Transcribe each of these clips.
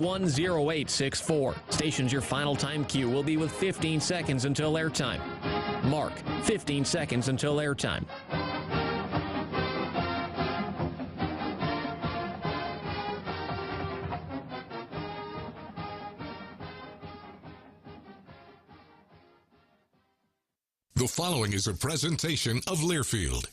10864. Station's your final time cue will be with 15 seconds until airtime. Mark, 15 seconds until airtime. The following is a presentation of Learfield.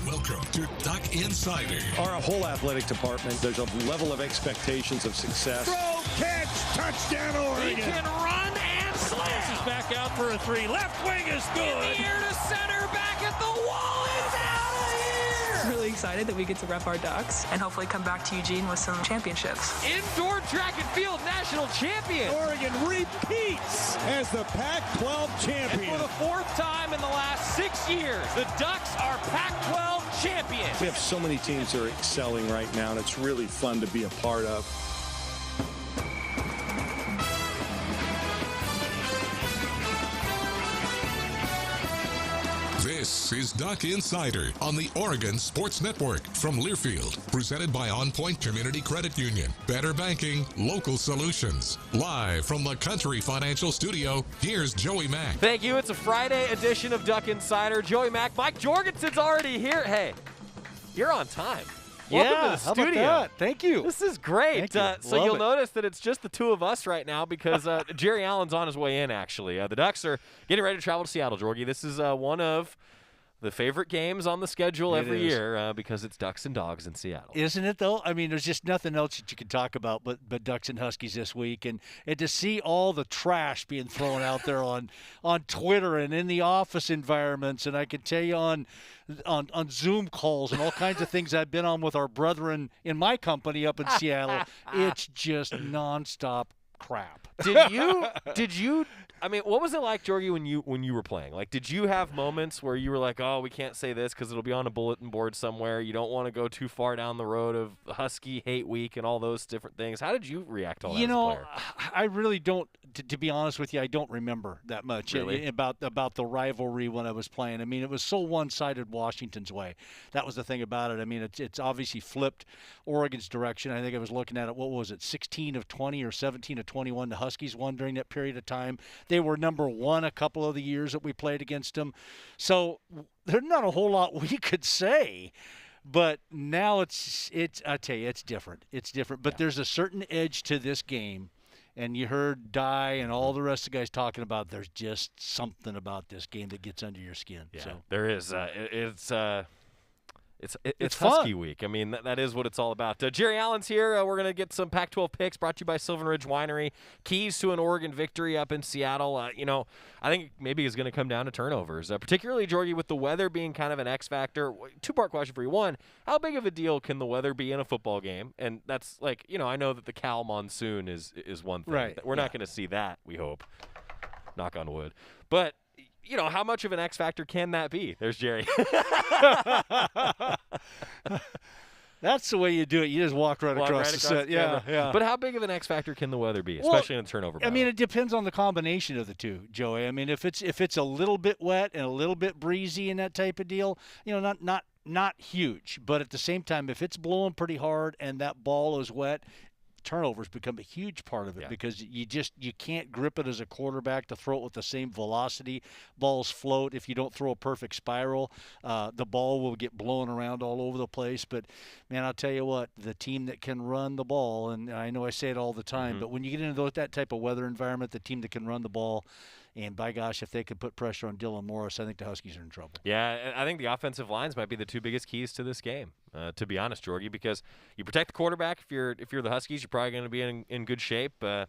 Welcome to Duck Insider. Our whole athletic department, there's a level of expectations of success. Throw, catch, touchdown, Oregon. He can run and slam. This is back out for a three. Left wing is good. In the air to center, back at the wall. It's out of here. Really excited that we get to rep our Ducks and hopefully come back to Eugene with some championships. Indoor track and field national champion. Oregon repeats as the Pac-12 champion. And for the fourth time in the last 6 years, the Ducks are Pac-12 champions. We have so many teams that are excelling right now, and it's really fun to be a part of. This is Duck Insider on the Oregon Sports Network from Learfield, presented by On Point Community Credit Union. Better banking, local solutions. Live from the Country Financial Studio, here's Joey Mack. Thank you. It's a Friday edition of Duck Insider. Joey Mack, Mike Jorgensen's already here. Hey, you're on time. Welcome to the studio. How about that? Thank you. This is great. Thank you. So you'll notice that it's just the two of us right now because Jerry Allen's on his way in, actually. The Ducks are getting ready to travel to Seattle, Georgie. This is one of the favorite games on the schedule every year because it's Ducks and Dogs in Seattle. Isn't it, though? I mean, there's just nothing else that you can talk about but Ducks and Huskies this week. And to see all the trash being thrown out there on Twitter and in the office environments, and I can tell you on Zoom calls and all kinds of things I've been on with our brethren in my company up in Seattle, it's just nonstop crap. Did you I mean, what was it like, Georgie, when you were playing? Like, did you have moments where you were like, oh, we can't say this because it'll be on a bulletin board somewhere. You don't want to go too far down the road of Husky Hate Week and all those different things. How did you react to all that as a player? I really don't, to be honest with you, I don't remember that much really? about the rivalry when I was playing. I mean, it was so one-sided Washington's way. That was the thing about it. I mean, it's obviously flipped Oregon's direction. I think I was looking at it, what was it, 16 of 20 or 17 of 21 the Huskies won during that period of time. They were number one a couple of the years that we played against them. So there's not a whole lot we could say. But now it's I tell you, it's different. It's different. But there's a certain edge to this game. And you heard Dye and all the rest of the guys talking about there's just something about this game that gets under your skin. Yeah, so. there is. It's fun. Husky Week. I mean, that is what it's all about. Jerry Allen's here. We're going to get some Pac-12 picks brought to you by Sylvan Ridge Winery. Keys to an Oregon victory up in Seattle. I think maybe it's going to come down to turnovers, particularly, Georgie, with the weather being kind of an X factor. Two-part question for you. One, how big of a deal can the weather be in a football game? And that's like, I know that the Cal monsoon is one thing. Right. We're not going to see that, we hope. Knock on wood. But how much of an X factor can that be? There's Jerry. That's the way you do it. You just walk right across the set. Yeah. But how big of an X factor can the weather be, especially in a turnover battle? I mean, it depends on the combination of the two, Joey. I mean, if it's a little bit wet and a little bit breezy and that type of deal, not huge. But at the same time, if it's blowing pretty hard and that ball is wet, turnovers become a huge part of it because you can't grip it as a quarterback to throw it with the same velocity. Balls float. If you don't throw a perfect spiral, the ball will get blown around all over the place. But, man, I'll tell you what, the team that can run the ball, and I know I say it all the time, but when you get into that type of weather environment, the team that can run the ball, and by gosh, if they could put pressure on Dylan Morris, I think the Huskies are in trouble. Yeah, I think the offensive lines might be the two biggest keys to this game, to be honest, Georgie, because you protect the quarterback. If you're the Huskies, you're probably going to be in good shape. And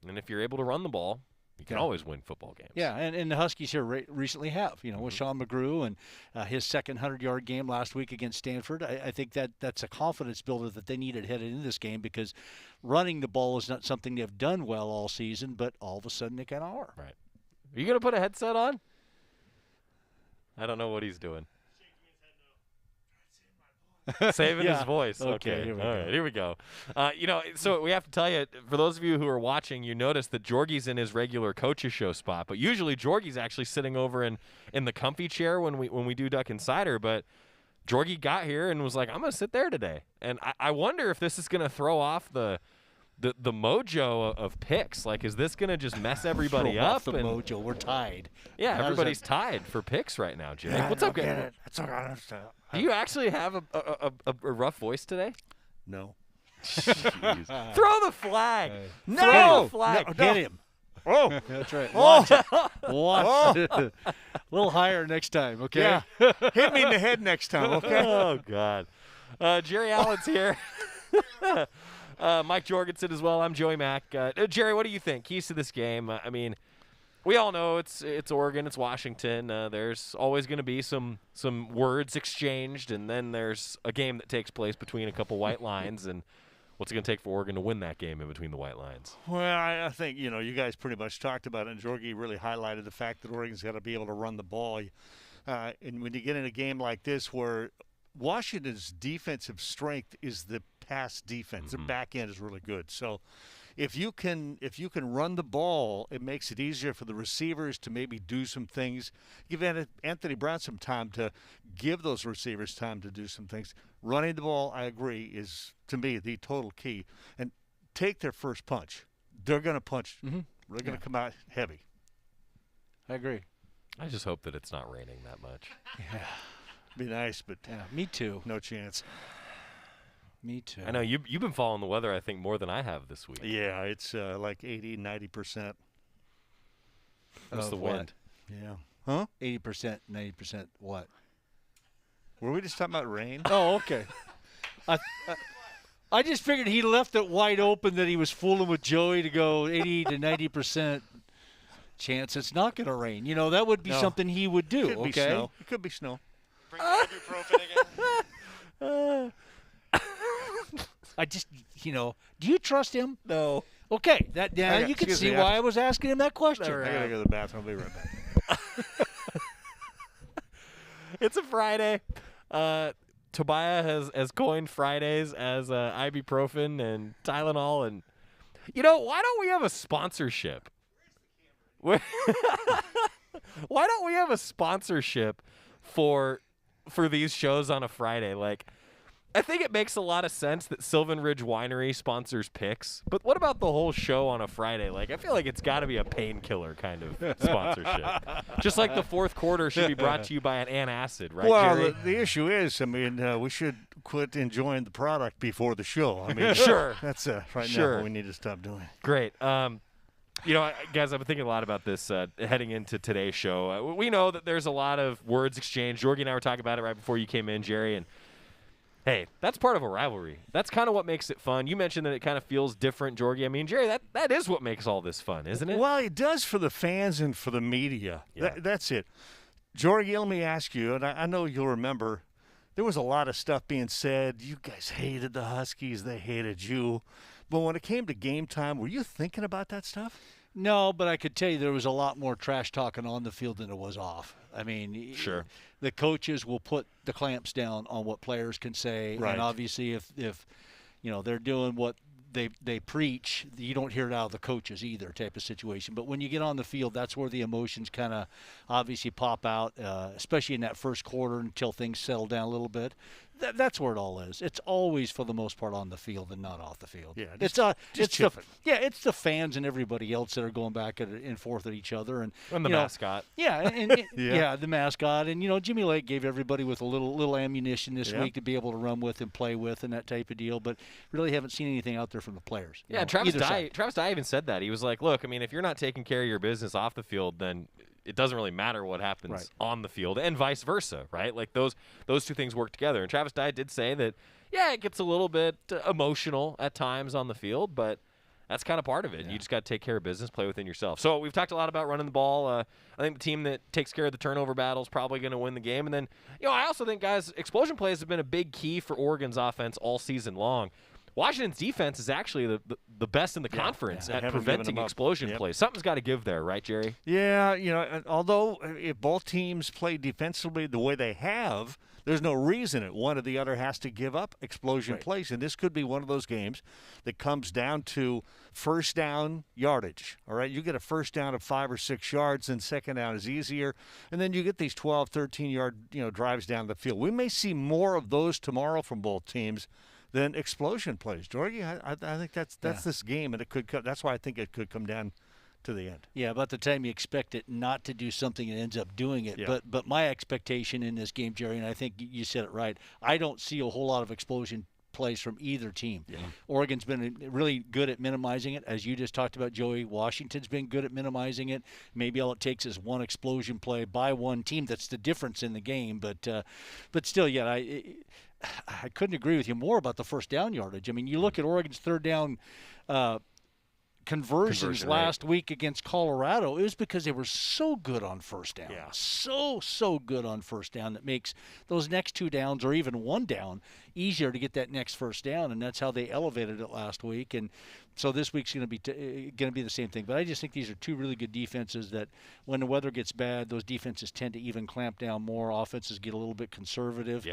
if you're able to run the ball, you can always win football games. Yeah, and the Huskies here recently have, with Sean McGrew and his second 100-yard game last week against Stanford. I think that's a confidence builder that they needed headed into this game because running the ball is not something they've done well all season, but all of a sudden they kind of are. Right. Are you going to put a headset on? I don't know what he's doing. Saving his voice. Okay. Here we go. So we have to tell you, for those of you who are watching, you notice that Georgie's in his regular coach's show spot, but usually Georgie's actually sitting over in the comfy chair when we do Duck Insider, but Georgie got here and was like, I'm going to sit there today. And I wonder if this is going to throw off the the mojo of picks. Like, is this going to just mess everybody up? The mojo, we're tied. Yeah, everybody's tied for picks right now, Jake. What's up, guys? Do you actually have a rough voice today? No. Throw the flag. No. Throw the flag. No. Hit him. Oh, That's right. Watch it. Watch it. A little higher next time, okay? yeah. Hit me in the head next time, okay? Oh, God. Jerry Allen's here. Mike Jorgensen as well. I'm Joey Mack. Jerry, what do you think? Keys to this game. I mean, we all know it's Oregon, it's Washington. There's always going to be some words exchanged, and then there's a game that takes place between a couple white lines. And what's it going to take for Oregon to win that game in between the white lines? Well, I think, you guys pretty much talked about it, and Jorgie really highlighted the fact that Oregon's got to be able to run the ball. And when you get in a game like this where Washington's defensive strength is the pass defense, their back end is really good. So if you can run the ball, it makes it easier for the receivers to maybe do some things. Give Anthony Brown some time to give those receivers time to do some things. Running the ball, I agree, is, to me, the total key. And take their first punch. They're going to punch. Mm-hmm. They're going to come out heavy. I agree. I just hope that it's not raining that much. Yeah. Be nice, but Me too. no chance. Me too. I know you've been following the weather, I think, more than I have this week. Yeah, it's like 80, 90%. What's the what? wind? Yeah. Huh? 80%, 90% what? Were we just talking about rain? Oh, okay. I just figured he left it wide open that he was fooling with Joey to go 80 to 90% chance it's not going to rain. That would be something he would do, Could be okay? snow. It could be snow. Bring ibuprofen again. I just, do you trust him? No. Okay, you can excuse see me, why I was asking him that question. I got to go to the bathroom. I'll be right back. It's a Friday. Tobiah has coined Fridays as ibuprofen and Tylenol, and why don't we have a sponsorship? Why don't we have a sponsorship for these shows on a Friday? Like, I think it makes a lot of sense that Sylvan Ridge Winery sponsors picks, but what about the whole show on a Friday? Like, I feel like it's got to be a painkiller kind of sponsorship. Just like the fourth quarter should be brought to you by an antacid, right, Well, Jerry? the issue is, we should quit enjoying the product before the show. Sure. That's right Sure. now what we need to stop doing. Great. Guys, I've been thinking a lot about this heading into today's show. We know that there's a lot of words exchanged. Jorgie and I were talking about it right before you came in, Jerry, and hey, that's part of a rivalry. That's kind of what makes it fun. You mentioned that it kind of feels different, Jorgie. I mean, Jerry, that is what makes all this fun, isn't it? Well, it does for the fans and for the media. Yeah. That's it. Jorgie, let me ask you, and I know you'll remember, there was a lot of stuff being said. You guys hated the Huskies. They hated you. But when it came to game time, were you thinking about that stuff? No, but I could tell you there was a lot more trash talking on the field than it was off. I mean, Sure. The coaches will put the clamps down on what players can say, Right. and obviously if they're doing what they preach, you don't hear it out of the coaches either, type of situation. But when you get on the field, that's where the emotions kind of obviously pop out, especially in that first quarter until things settle down a little bit. That's where it all is. It's always, for the most part, on the field and not off the field. Yeah, it's it's the fans and everybody else that are going back and forth at each other, and the mascot. Yeah, and the mascot, and Jimmy Lake gave everybody with a little ammunition this week to be able to run with and play with and that type of deal. But really haven't seen anything out there from the players. Yeah, Travis Dye even said that. He was like, look, I mean, if you're not taking care of your business off the field, then it doesn't really matter what happens on the field, and vice versa, right? Like those two things work together. And Travis Dye did say that, it gets a little bit emotional at times on the field, but that's kind of part of it. You just got to take care of business, play within yourself. So we've talked a lot about running the ball. I think the team that takes care of the turnover battle is probably going to win the game. And then, I also think, guys, explosion plays have been a big key for Oregon's offense all season long. Washington's defense is actually the best in the conference at preventing explosion plays. Something's got to give there, right, Jerry? Yeah, although if both teams play defensively the way they have, there's no reason that one or the other has to give up explosion plays. And this could be one of those games that comes down to first down yardage. All right, you get a first down of 5 or 6 yards, and second down is easier. And then you get these 12, 13-yard drives down the field. We may see more of those tomorrow from both teams than explosion plays. Jorgie, I think that's this game, and it could come. That's why I think it could come down to the end. Yeah, about the time you expect it not to do something, it ends up doing it. Yeah. But my expectation in this game, Jerry, and I think you said it right, I don't see a whole lot of explosion plays from either team. Yeah. Oregon's been really good at minimizing it, as you just talked about, Joey. Washington's been good at minimizing it. Maybe all it takes is one explosion play by one team. That's the difference in the game. But still, yeah, I couldn't agree with you more about the first down yardage. I mean, you look at Oregon's third down conversions last week against Colorado. It was because they were so good on first down. Yeah. So good on first down that makes those next two downs or even one down easier to get that next first down, and that's how they elevated it last week. And so this week's going to be the same thing. But I just think these are two really good defenses that when the weather gets bad, those defenses tend to even clamp down more. Offenses get a little bit conservative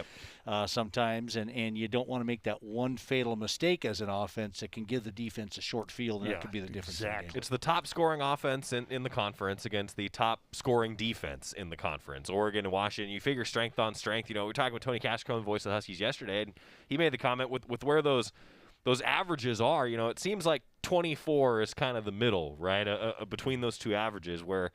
sometimes, and you don't want to make that one fatal mistake as an offense that can give the defense a short field, and that could be the difference. In the game. It's the top scoring offense in the conference against the top scoring defense in the conference. Oregon and Washington, you figure strength on strength. You know, we were talking with Tony Cashcone, voice of the Huskies, yesterday, and he made the comment with where those averages are. You know, it seems like 24 is kind of the middle, right, between those two averages, where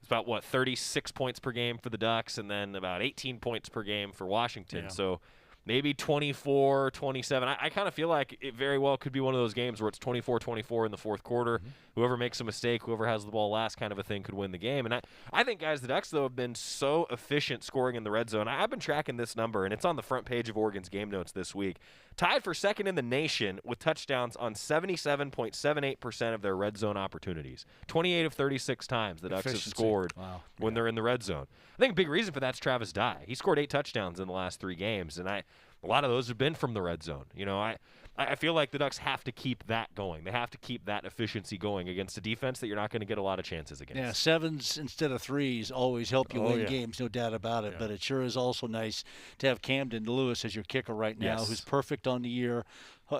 it's about, 36 points per game for the Ducks and then about 18 points per game for Washington. Yeah. So maybe 24, 27. I kind of feel like it very well could be one of those games where it's 24-24 in the fourth quarter. Mm-hmm. Whoever makes a mistake, whoever has the ball last kind of a thing could win the game. And I think, guys, the Ducks, though, have been so efficient scoring in the red zone. I've been tracking this number, and it's on the front page of Oregon's game notes this week. Tied for second in the nation with touchdowns on 77.78% of their red zone opportunities. 28 of 36 times the Ducks have scored when they're in the red zone. I think a big reason for that's Travis Dye. He scored 8 touchdowns in the last 3 games, and a lot of those have been from the red zone. You know, I feel like the Ducks have to keep that going. They have to keep that efficiency going against a defense that you're not going to get a lot of chances against. Yeah, 7s instead of 3s always help you win games, no doubt about it. Yeah. But it sure is also nice to have Camden Lewis as your kicker right now, who's perfect on the year.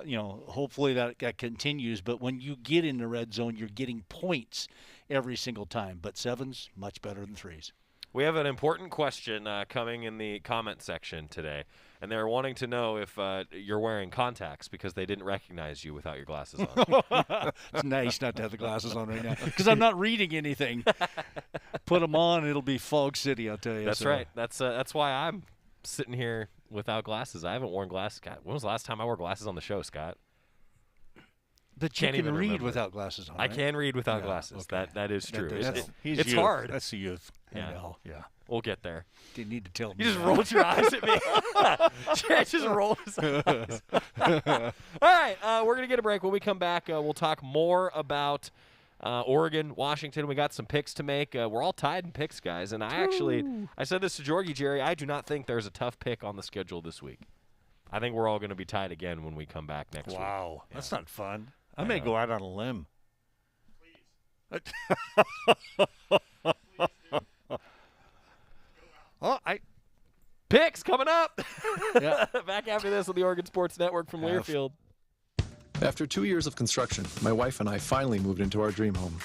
You know, hopefully that continues. But when you get in the red zone, you're getting points every single time. But 7s, much better than 3s. We have an important question coming in the comment section today, and they're wanting to know if you're wearing contacts because they didn't recognize you without your glasses on. It's nice not to have the glasses on right now because I'm not reading anything. Put them on, it'll be Fog City, I'll tell you. That's right. That's why I'm sitting here without glasses. I haven't worn glasses. God, when was the last time I wore glasses on the show, Scott? But you can read without glasses on, right? I can read without glasses. Okay. That is true. It's hard. That's the youth. Yeah. Yeah. We'll get there. You need to tell me. You just rolled your eyes at me. Just rolled his eyes. All right, we're going to get a break. When we come back, we'll talk more about Oregon, Washington. We got some picks to make. We're all tied in picks, guys. And I said this to Jorgie, Jerry, I do not think there's a tough pick on the schedule this week. I think we're all going to be tied again when we come back next week. Wow. Yeah. That's not fun. I may go out on a limb. Please. Picks coming up. Back after this on the Oregon Sports Network from Learfield. After 2 years of construction, my wife and I finally moved into our dream home.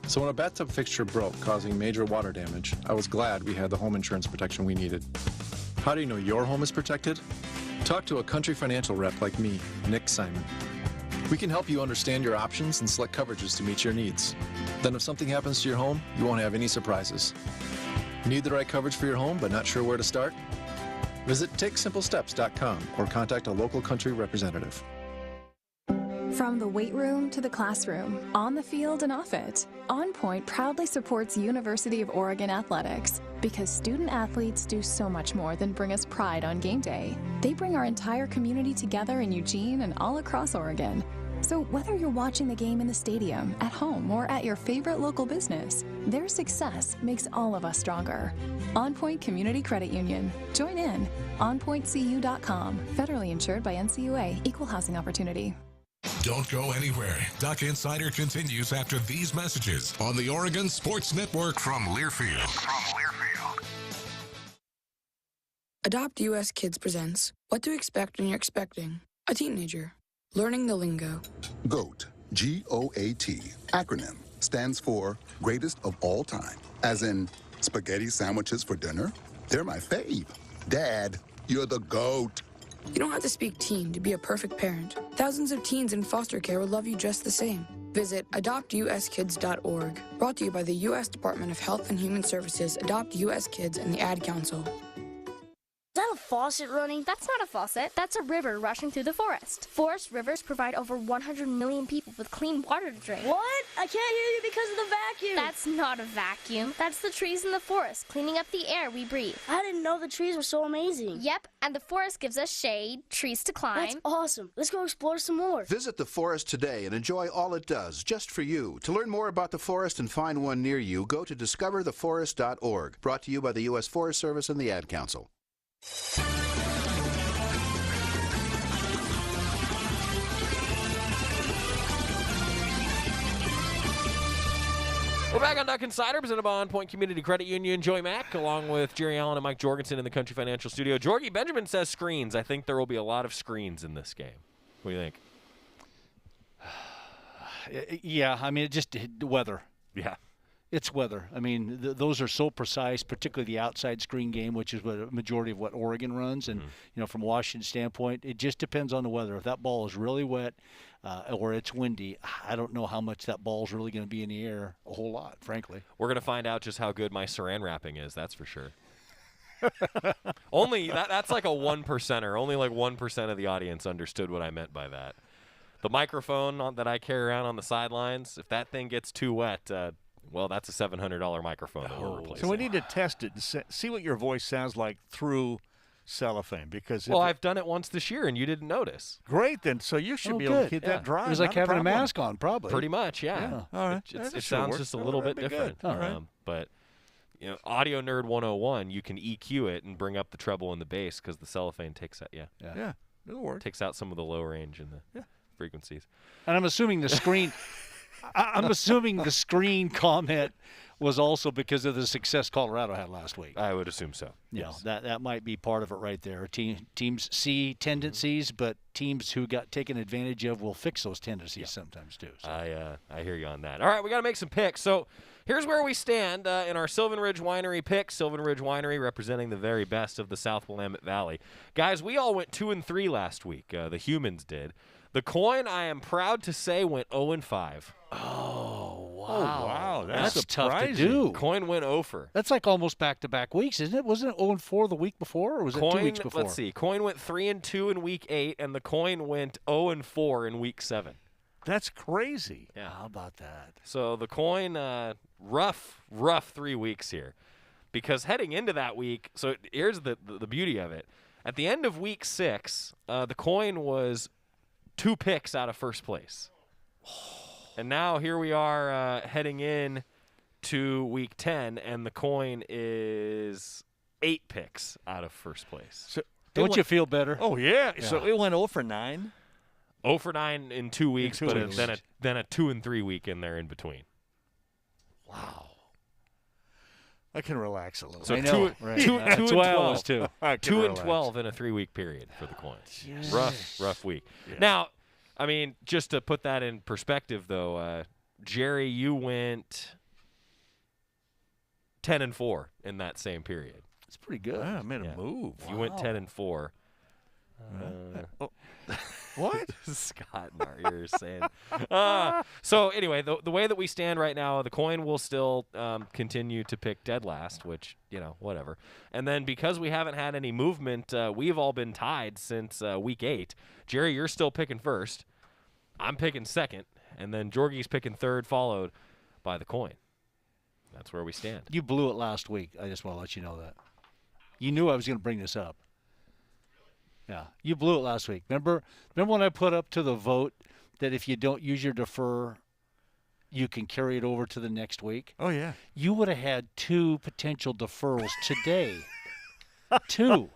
So when a bathtub fixture broke, causing major water damage, I was glad we had the home insurance protection we needed. How do you know your home is protected? Talk to a Country Financial rep like me, Nick Simon. We can help you understand your options and select coverages to meet your needs. Then if something happens to your home, you won't have any surprises. Need the right coverage for your home but not sure where to start? Visit TakeSimpleSteps.com or contact a local Country representative. From the weight room to the classroom, on the field and off it, On Point proudly supports University of Oregon athletics because student athletes do so much more than bring us pride on game day. They bring our entire community together in Eugene and all across Oregon. So whether you're watching the game in the stadium, at home, or at your favorite local business, their success makes all of us stronger. On Point Community Credit Union. Join in. OnPointCU.com. Federally insured by NCUA. Equal housing opportunity. Don't go anywhere. Duck Insider continues after these messages on the Oregon Sports Network from Learfield. Adopt US Kids presents What to Expect When You're Expecting a Teenager. Learning the lingo. GOAT, G-O-A-T, acronym, stands for Greatest of All Time. As in, spaghetti sandwiches for dinner? They're my fave. Dad, you're the GOAT. You don't have to speak teen to be a perfect parent. Thousands of teens in foster care will love you just the same. Visit adoptuskids.org. Brought to you by the U.S. Department of Health and Human Services, Adopt U.S. Kids, and the Ad Council. Is that a faucet running? That's not a faucet. That's a river rushing through the forest. Forest rivers provide over 100 million people with clean water to drink. What? I can't hear you because of the vacuum. That's not a vacuum. That's the trees in the forest cleaning up the air we breathe. I didn't know the trees were so amazing. Yep, and the forest gives us shade, trees to climb. That's awesome. Let's go explore some more. Visit the forest today and enjoy all it does, just for you. To learn more about the forest and find one near you, go to discovertheforest.org. Brought to you by the U.S. Forest Service and the Ad Council. We're back on Duck Insider, presented by On Point Community Credit Union. Joey Mack, along with Jerry Allen and Mike Jorgensen in the Country Financial Studio. Jorgie Benjamin says screens. I think there will be a lot of screens in this game. What do you think? Yeah, I mean, just weather. Yeah. It's weather. I mean, those are so precise, particularly the outside screen game, which is what a majority of what Oregon runs. And, from Washington's standpoint, it just depends on the weather. If that ball is really wet or it's windy, I don't know how much that ball is really going to be in the air. A whole lot, frankly. We're going to find out just how good my saran wrapping is, that's for sure. That's like a 1%er. Only like 1% of the audience understood what I meant by that. The microphone that I carry around on the sidelines, if that thing gets too wet, well, that's a $700 microphone that we're replacing. So we need to test it and see what your voice sounds like through cellophane. Because I've done it once this year, and you didn't notice. Great, then. So you should be able to keep that dry. It was like having a mask on, probably. Pretty much, yeah. All right. It sounds just a little bit different. All right. But, Audio Nerd 101, you can EQ it and bring up the treble and the bass because the cellophane takes out, Yeah, it'll work. Takes out some of the low range and the frequencies. And I'm assuming the screen I'm assuming the screen comment was also because of the success Colorado had last week. I would assume so. Yes. That might be part of it right there. Teams see tendencies, but teams who got taken advantage of will fix those tendencies sometimes too. So. I hear you on that. All right, we got to make some picks. So here's where we stand in our Sylvan Ridge Winery picks. Sylvan Ridge Winery representing the very best of the South Willamette Valley. Guys, we all went 2-3 last week. The humans did. The coin, I am proud to say, went 0-5. Oh, wow. Oh, wow. That's tough to do. Coin went 0-4. That's like almost back-to-back weeks, isn't it? Wasn't it 0-4 the week before, or was it 2 weeks before? Let's see. Coin went 3-2 in week 8, and the coin went 0-4 in week 7. That's crazy. Yeah. How about that? So the coin, rough 3 weeks here. Because heading into that week, so here's the beauty of it. At the end of week 6, the coin was 2 picks out of first place. And now here we are heading in to week 10, and the coin is 8 picks out of first place. So don't you feel better? Oh, yeah. So it went 0 for 9? 0 for 9 in 2 weeks, then a 2-3 week in there in between. Wow. I can relax a little. So I know, two That's and why 12. I was too. 2 and 12 in a 3-week period for the coin. Rough week. Yeah. Now, I mean, just to put that in perspective, though, Jerry, you went 10-4 in that same period. It's pretty good. I made a move. You went 10-4. What? Scott in our ears saying. So anyway, the way that we stand right now, the coin will still continue to pick dead last, which, whatever. And then because we haven't had any movement, we've all been tied since week 8. Jerry, you're still picking first. I'm picking second. And then Jorgie's picking third, followed by the coin. That's where we stand. You blew it last week. I just want to let you know that. You knew I was going to bring this up. Yeah, you blew it last week. Remember when I put up to the vote that if you don't use your defer, you can carry it over to the next week? Oh, yeah. You would have had 2 potential deferrals today. 2.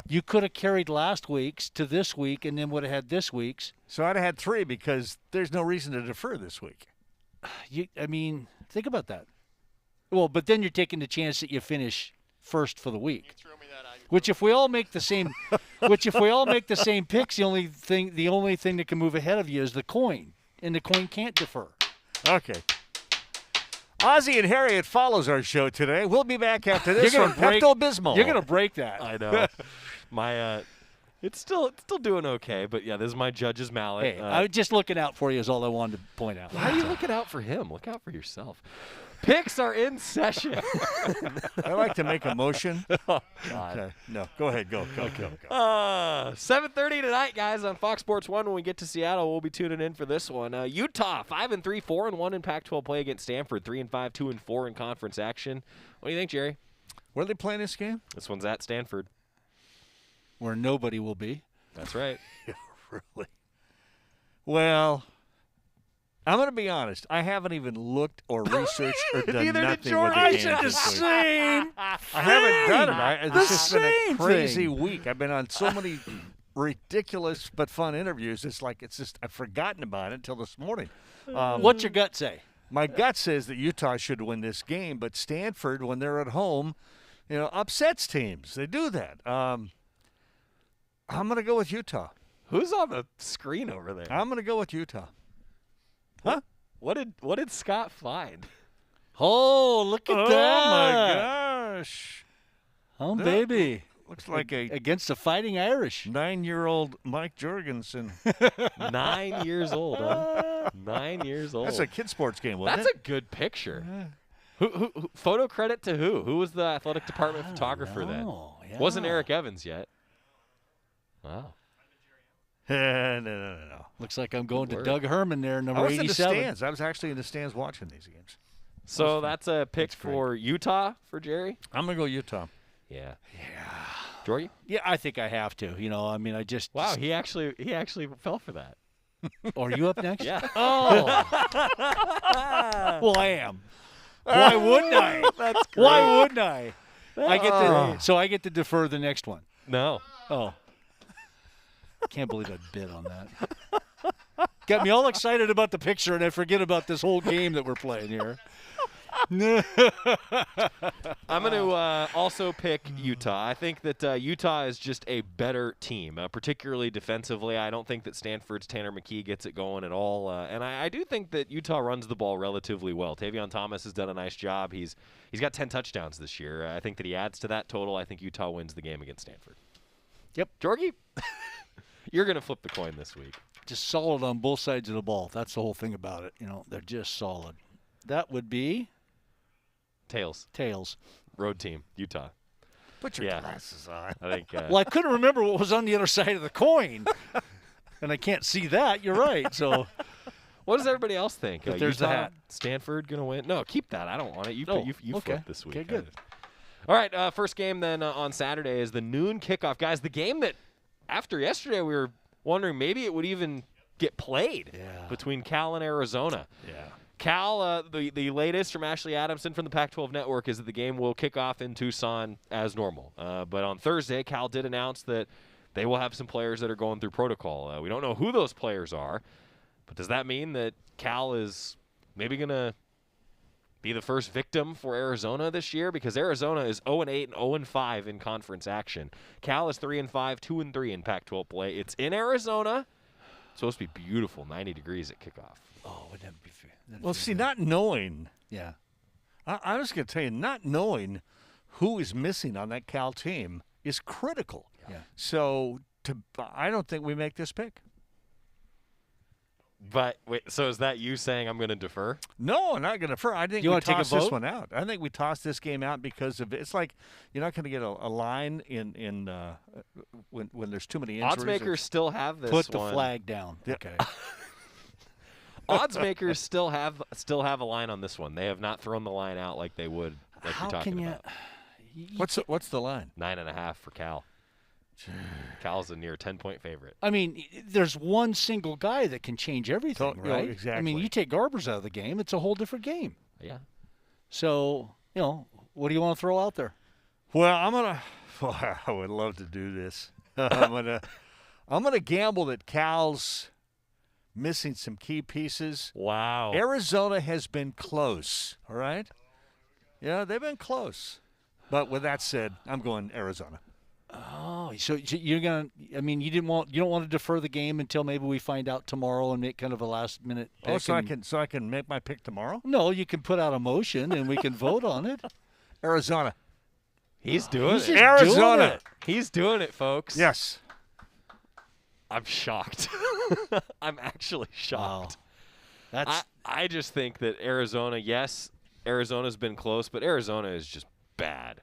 You could have carried last week's to this week and then would have had this week's. So I'd have had 3 because there's no reason to defer this week. Think about that. Well, but then you're taking the chance that you finish first for the week. Which, if we all make the same, picks, the only thing that can move ahead of you is the coin, and the coin can't defer. Okay. Ozzie and Harriet follows our show today. We'll be back after this from Pepto-Bismol. You're going to break that. I know. My It's still doing okay, but yeah, this is my judge's mallet. Hey, I was just looking out for you is all I wanted to point out. Why are you looking out for him? Look out for yourself. Picks are in session. I like to make a motion. Oh, God. Okay. No, go ahead. Go. 7:30 tonight, guys, on Fox Sports 1. When we get to Seattle, we'll be tuning in for this one. Utah, 5-3, 4-1 in Pac-12 play against Stanford, 3-5, 2-4 in conference action. What do you think, Jerry? Where are they playing this game? This one's at Stanford. Where nobody will be. That's right. Really? Well, I'm going to be honest. I haven't even looked or researched or done Neither nothing did George. with the I game said the this week. same. I haven't done it. It's just been a same crazy thing. week. I've been on so many ridiculous but fun interviews. I've forgotten about it until this morning. What's your gut say? My gut says that Utah should win this game, but Stanford, when they're at home, upsets teams. They do that. I'm going to go with Utah. Who's on the screen over there? I'm going to go with Utah. Huh? What did Scott find? Oh, look at that. Oh, my gosh. Oh, baby. Looks like against the Fighting Irish. 9-year-old Mike Jorgensen. 9 years old, huh? 9 years old. That's a kid sports game, wasn't That's a good picture. Who photo credit to who? Who was the athletic department photographer then? Yeah. Wasn't Eric Evans yet. Wow. No. Looks like I'm going to Doug Herman there, number 87. I was in the stands. I was actually in the stands watching these games. So that's a pick for Utah for Jerry? I'm going to go Utah. Yeah. Jordy? Yeah, I think I have to. I just Wow, he actually fell for that. Are you up next? Yeah. Oh. Well, I am. Why wouldn't I? That's great. Why wouldn't I? I get to defer the next one. No. Oh. Can't believe I bid on that. Got me all excited about the picture, and I forget about this whole game that we're playing here. I'm going to also pick Utah. I think that Utah is just a better team, particularly defensively. I don't think that Stanford's Tanner McKee gets it going at all. And I do think that Utah runs the ball relatively well. Tavion Thomas has done a nice job. He's got 10 touchdowns this year. I think that he adds to that total. I think Utah wins the game against Stanford. Yep. Jorgie? You're going to flip the coin this week. Just solid on both sides of the ball. That's the whole thing about it. They're just solid. That would be Tails. Road team, Utah. Put your glasses on. I think. Well, I couldn't remember what was on the other side of the coin, and I can't see that. You're right. So, what does everybody else think? There's Utah, the hat. Stanford going to win? No, keep that. I don't want it. You okay. flip this week. Okay, good. All right, first game then on Saturday is the noon kickoff. Guys, the game that after yesterday we were wondering maybe it would even get played between Cal and Arizona. Yeah. Cal, the latest from Ashley Adamson from the Pac-12 Network is that the game will kick off in Tucson as normal. But on Thursday, Cal did announce that they will have some players that are going through protocol. We don't know who those players are, but does that mean that Cal is maybe going to be the first victim for Arizona this year? Because Arizona is 0-8 and 0-5 in conference action. Cal is 3-5, 2-3 in Pac-12 play. It's in Arizona. It's supposed to be beautiful, 90 degrees at kickoff. Oh, wouldn't that be fair? Well, see, not knowing. Yeah. I was going to tell you, not knowing who is missing on that Cal team is critical. Yeah. So I don't think we make this pick. But wait, so is that you saying I'm going to defer? No, I'm not going to defer. I think You we wanna take a toss this vote? one out. I think we toss this game out because of it's like you're not going to get a line in when there's too many injuries. Odds makers still have this. Put the one. flag down. Yeah. Okay. Odds makers still have a line on this one. They have not thrown the line out like they would, like How you're talking can you? about. What's the line? 9.5 for Cal. Cal's a near 10-point favorite. I mean, there's one single guy that can change everything, Yeah, right? exactly. I mean, you take Garbers out of the game, it's a whole different game. Yeah. So, what do you want to throw out there? Well, I would love to do this. I'm gonna gamble that Cal's missing some key pieces. Wow. Arizona has been close. All right. Yeah, they've been close. But with that said, I'm going Arizona. Oh, so you're gonna? I mean, you don't want to defer the game until maybe we find out tomorrow and make kind of a last minute pick. Oh, so I can make my pick tomorrow? No, you can put out a motion and we can vote on it. Arizona. He's doing it. Arizona. He's doing it, folks. Yes. I'm shocked. I'm actually shocked. Wow. I just think that Arizona, yes, Arizona's been close, but Arizona is just bad.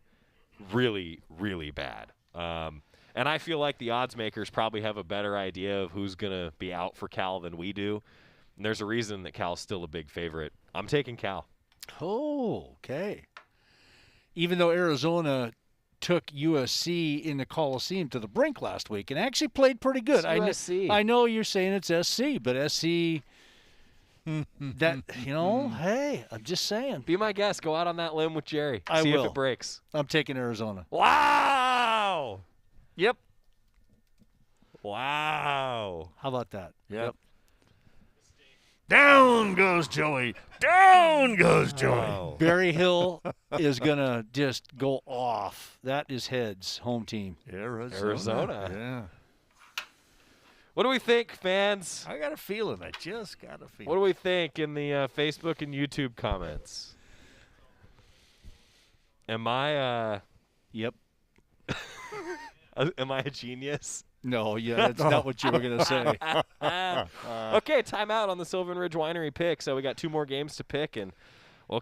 Really, really bad. And I feel like the odds makers probably have a better idea of who's going to be out for Cal than we do. And there's a reason that Cal's still a big favorite. I'm taking Cal. Oh, okay. Even though Arizona took USC in the Coliseum to the brink last week and actually played pretty good. USC. I know you're saying it's SC, but SC, that, hey, I'm just saying. Be my guest. Go out on that limb with Jerry. I See will. if it breaks. I'm taking Arizona. Wow. Yep. Wow. How about that? Yep. Down goes Joey. Down goes Joey. Wow. Berry Hill is going to just go off. That is heads, home team. Arizona. Yeah. What do we think, fans? I got a feeling. I just got a feeling. What do we think in the Facebook and YouTube comments? Am I Yep. am I a genius? No, yeah, that's not what you were going to say. Okay, timeout on the Sylvan Ridge Winery pick. So we got 2 more games to pick, and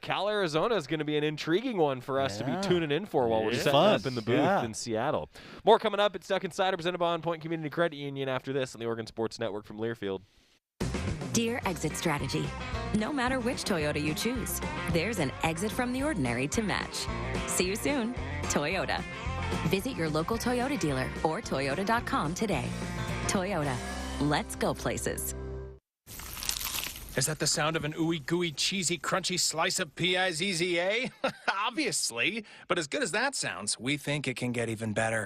Cal, Arizona is going to be an intriguing one for us to be tuning in for while we're setting up in the booth in Seattle. More coming up. It's Stuck Insider presented by On Point Community Credit Union after this on the Oregon Sports Network from Learfield. Dear Exit Strategy, no matter which Toyota you choose, there's an exit from the ordinary to match. See you soon, Toyota. Visit your local Toyota dealer or Toyota.com today. Toyota, let's go places. Is that the sound of an ooey gooey cheesy crunchy slice of P-I-Z-Z-A? Obviously, but as good as that sounds, we think it can get even better.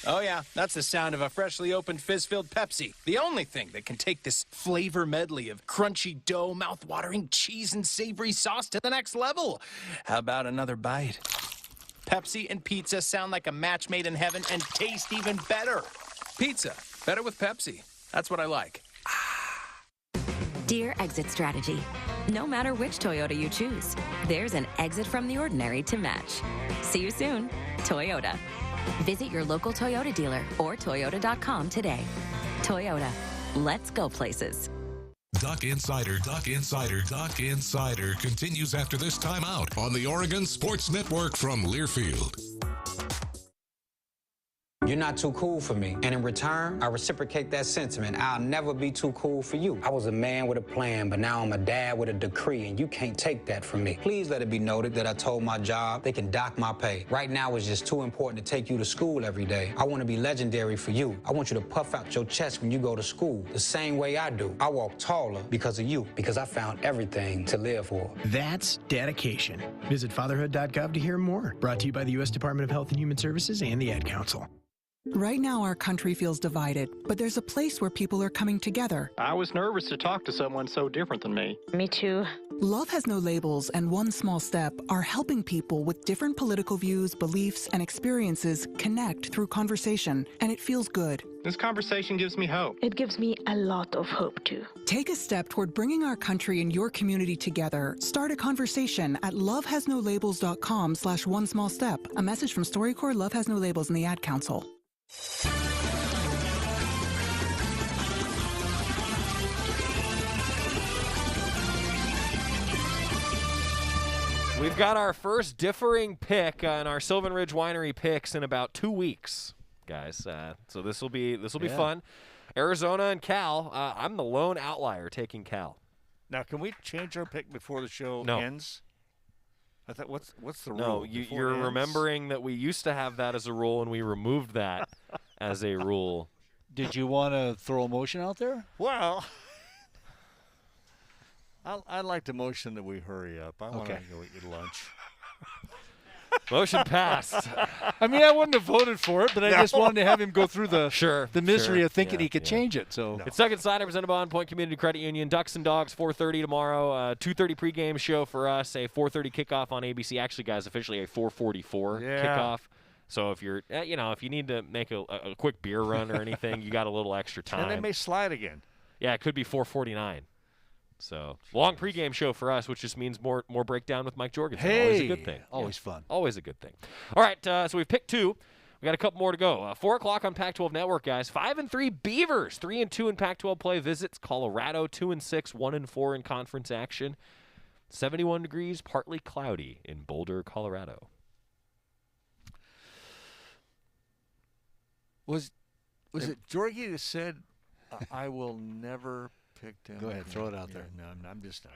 Oh yeah, that's the sound of a freshly opened fizz-filled Pepsi. The only thing that can take this flavor medley of crunchy dough, mouth-watering cheese, and savory sauce to the next level. How about another bite? Pepsi and pizza sound like a match made in heaven and taste even better. Pizza, better with Pepsi. That's what I like. Dear Exit Strategy, no matter which Toyota you choose, there's an exit from the ordinary to match. See you soon, Toyota. Visit your local Toyota dealer or Toyota.com today. Toyota, let's go places. Duck Insider continues after this timeout on the Oregon Sports Network from Learfield. You're not too cool for me. And in return, I reciprocate that sentiment. I'll never be too cool for you. I was a man with a plan, but now I'm a dad with a decree, and you can't take that from me. Please let it be noted that I told my job they can dock my pay. Right now, it's just too important to take you to school every day. I want to be legendary for you. I want you to puff out your chest when you go to school, the same way I do. I walk taller because of you, because I found everything to live for. That's dedication. Visit fatherhood.gov to hear more. Brought to you by the U.S. Department of Health and Human Services and the Ad Council. Right now, our country feels divided, but there's a place where people are coming together. I was nervous to talk to someone so different than me. Me too. Love Has No Labels and One Small Step are helping people with different political views, beliefs, and experiences connect through conversation, and it feels good. This conversation gives me hope. It gives me a lot of hope, too. Take a step toward bringing our country and your community together. Start a conversation at lovehasnolabels.com/one small step. A message from StoryCorps, Love Has No Labels, and the Ad Council. We've got our first differing pick in our Sylvan Ridge Winery picks in about 2 weeks, guys. So this will be fun. Arizona and Cal. I'm the lone outlier taking Cal. Now, can we change our pick before the show ends? I thought, what's the rule? No, you're remembering that we used to have that as a rule, and we removed that as a rule. Did you want to throw a motion out there? Well, I'd like to motion that we hurry up. I want to go eat lunch. Motion passed. I mean, I wouldn't have voted for it, but I just wanted to have him go through the misery of thinking he could change it. So It's Stuck Insider presented by On Point Community Credit Union. Ducks and Dogs, 4:30 tomorrow. 2:30 pregame show for us. A 4:30 kickoff on ABC. Actually, guys, officially a 4:44 kickoff. So if you're, if you need to make a quick beer run or anything, you got a little extra time. And they may slide again. Yeah, it could be 4:49. So long pregame show for us, which just means more breakdown with Mike Jorgensen. Hey, always a good thing. Always fun. Always a good thing. All right, so we've picked 2. We got a couple more to go. 4 o'clock on Pac-12 Network, guys. 5-3 Beavers, 3-2 in Pac-12 play. Visits Colorado, 2-6, 1-4 in conference action. 71 degrees, partly cloudy in Boulder, Colorado. Was it Jorgie that said, I will never pick them? Go ahead, throw it out there. No, I'm just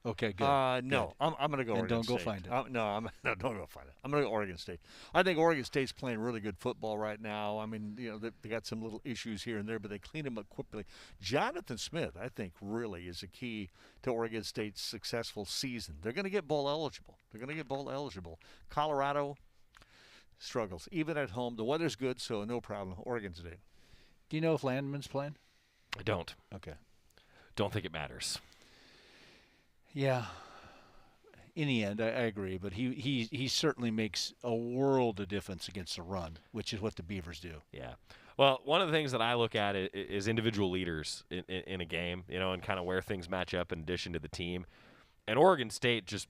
Okay, good. No, good. I'm going to go and Oregon don't State. go find it. No, don't go find it. I'm going to go Oregon State. I think Oregon State's playing really good football right now. I mean, they got some little issues here and there, but they clean them up quickly. Jonathan Smith, I think, really is a key to Oregon State's successful season. They're going to get bowl eligible. Colorado struggles. Even at home, the weather's good, so no problem. Oregon State. Do you know if Landman's playing? I don't. Okay. Don't think it matters. Yeah. In the end, I agree, but he certainly makes a world of difference against the run, which is what the Beavers do. Yeah. Well, one of the things that I look at is individual leaders in a game, and kind of where things match up in addition to the team. And Oregon State just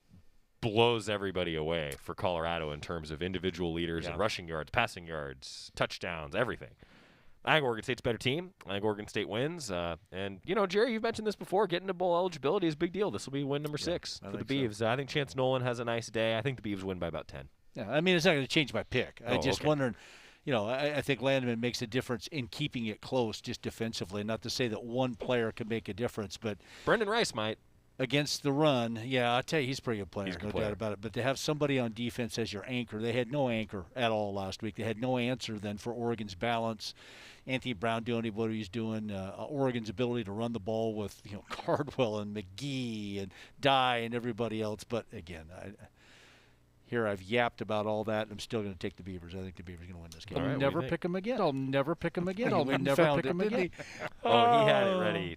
blows everybody away for Colorado in terms of individual leaders and rushing yards, passing yards, touchdowns, everything. I think Oregon State's a better team. I think Oregon State wins. And, Jerry, you've mentioned this before. Getting to bowl eligibility is a big deal. This will be win number 6 for the Beavs. I think Chance Nolan has a nice day. I think the Beavs win by about 10. Yeah, I mean, it's not going to change my pick. I just wondering, I think Landman makes a difference in keeping it close just defensively. Not to say that one player could make a difference, but Brendan Rice might. Against the run, yeah, I'll tell you, he's a pretty good player, no doubt about it. But to have somebody on defense as your anchor, they had no anchor at all last week. They had no answer then for Oregon's balance. Anthony Brown doing what he's doing. Oregon's ability to run the ball with Cardwell and McGee and Dye and everybody else. But again, I've yapped about all that. I'm still going to take the Beavers. I think the Beavers are going to win this game. All right, I'll never pick them again. I'll never pick them again. I'll never pick them again. Oh, he had it ready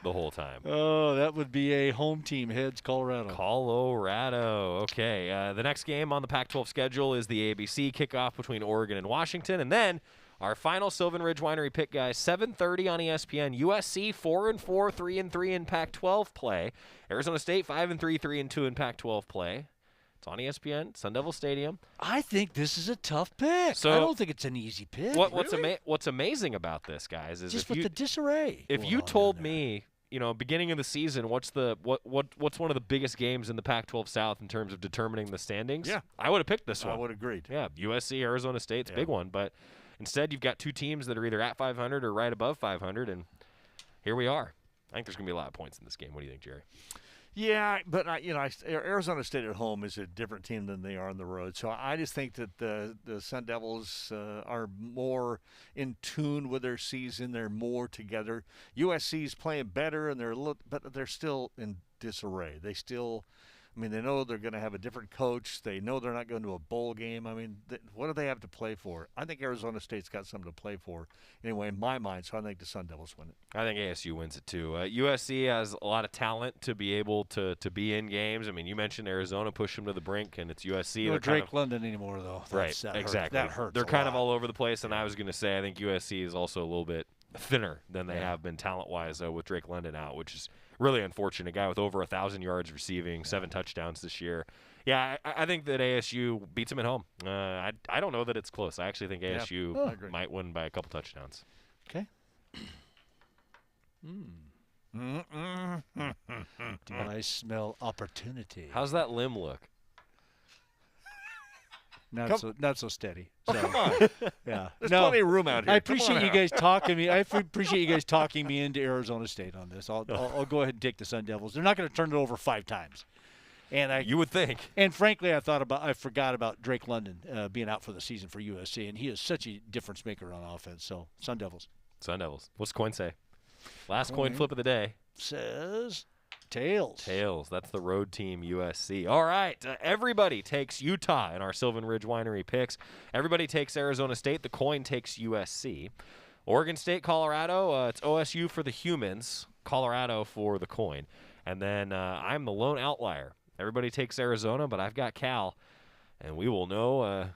the whole time. Oh, that would be a home team. Heads, Colorado. Okay. The next game on the Pac-12 schedule is the ABC kickoff between Oregon and Washington. And then our final Sylvan Ridge Winery pick, guys, 7:30 on ESPN. USC 4-4, 3-3 in Pac-12 play. Arizona State 5-3, 3-2 in Pac-12 play. It's on ESPN, Sun Devil Stadium. I think this is a tough pick. So, I don't think it's an easy pick. What's amazing about this, guys, is just with the disarray. If you told me, beginning of the season, what's one of the biggest games in the Pac-12 South in terms of determining the standings? Yeah, I would have picked this one. I would have agreed. Yeah, USC, Arizona State's a big one, but instead you've got two teams that are either at 500 or right above 500, and here we are. I think there's going to be a lot of points in this game. What do you think, Jerry? Yeah, but Arizona State at home is a different team than they are on the road. So I just think that the Sun Devils are more in tune with their season. They're more together. USC's playing better, and but they're still in disarray. They know they're going to have a different coach. They know they're not going to a bowl game. I mean, what do they have to play for? I think Arizona State's got something to play for anyway, in my mind, so I think the Sun Devils win it. I think ASU wins it too. USC has a lot of talent to be able to be in games. I mean, you mentioned Arizona pushed them to the brink, and it's USC. No Drake London anymore, though. Exactly. That hurts. They're kind of all over the place, and I was going to say I think USC is also a little bit thinner than they have been talent-wise with Drake London out, which is really unfortunate. A guy with over 1,000 yards receiving, 7 touchdowns this year. Yeah, I think that ASU beats him at home. I don't know that it's close. I actually think ASU might win by a couple touchdowns. Okay. Do I smell opportunity? How's that limb look? Not so steady. So. Come on. Yeah. There's plenty of room out here. I appreciate you guys talking me. I appreciate you guys talking me into Arizona State on this. I'll go ahead and take the Sun Devils. They're not going to turn it over 5 times. And you would think. And frankly, I forgot about Drake London being out for the season for USC, and he is such a difference maker on offense. So Sun Devils. Sun Devils. What's the coin say? Last coin flip of the day says tails. Tails. That's the road team, USC. All right. Everybody takes Utah in our Sylvan Ridge Winery picks. Everybody takes Arizona State. The coin takes USC. Oregon State, Colorado. It's OSU for the humans. Colorado for the coin. And then I'm the lone outlier. Everybody takes Arizona, but I've got Cal. And we will know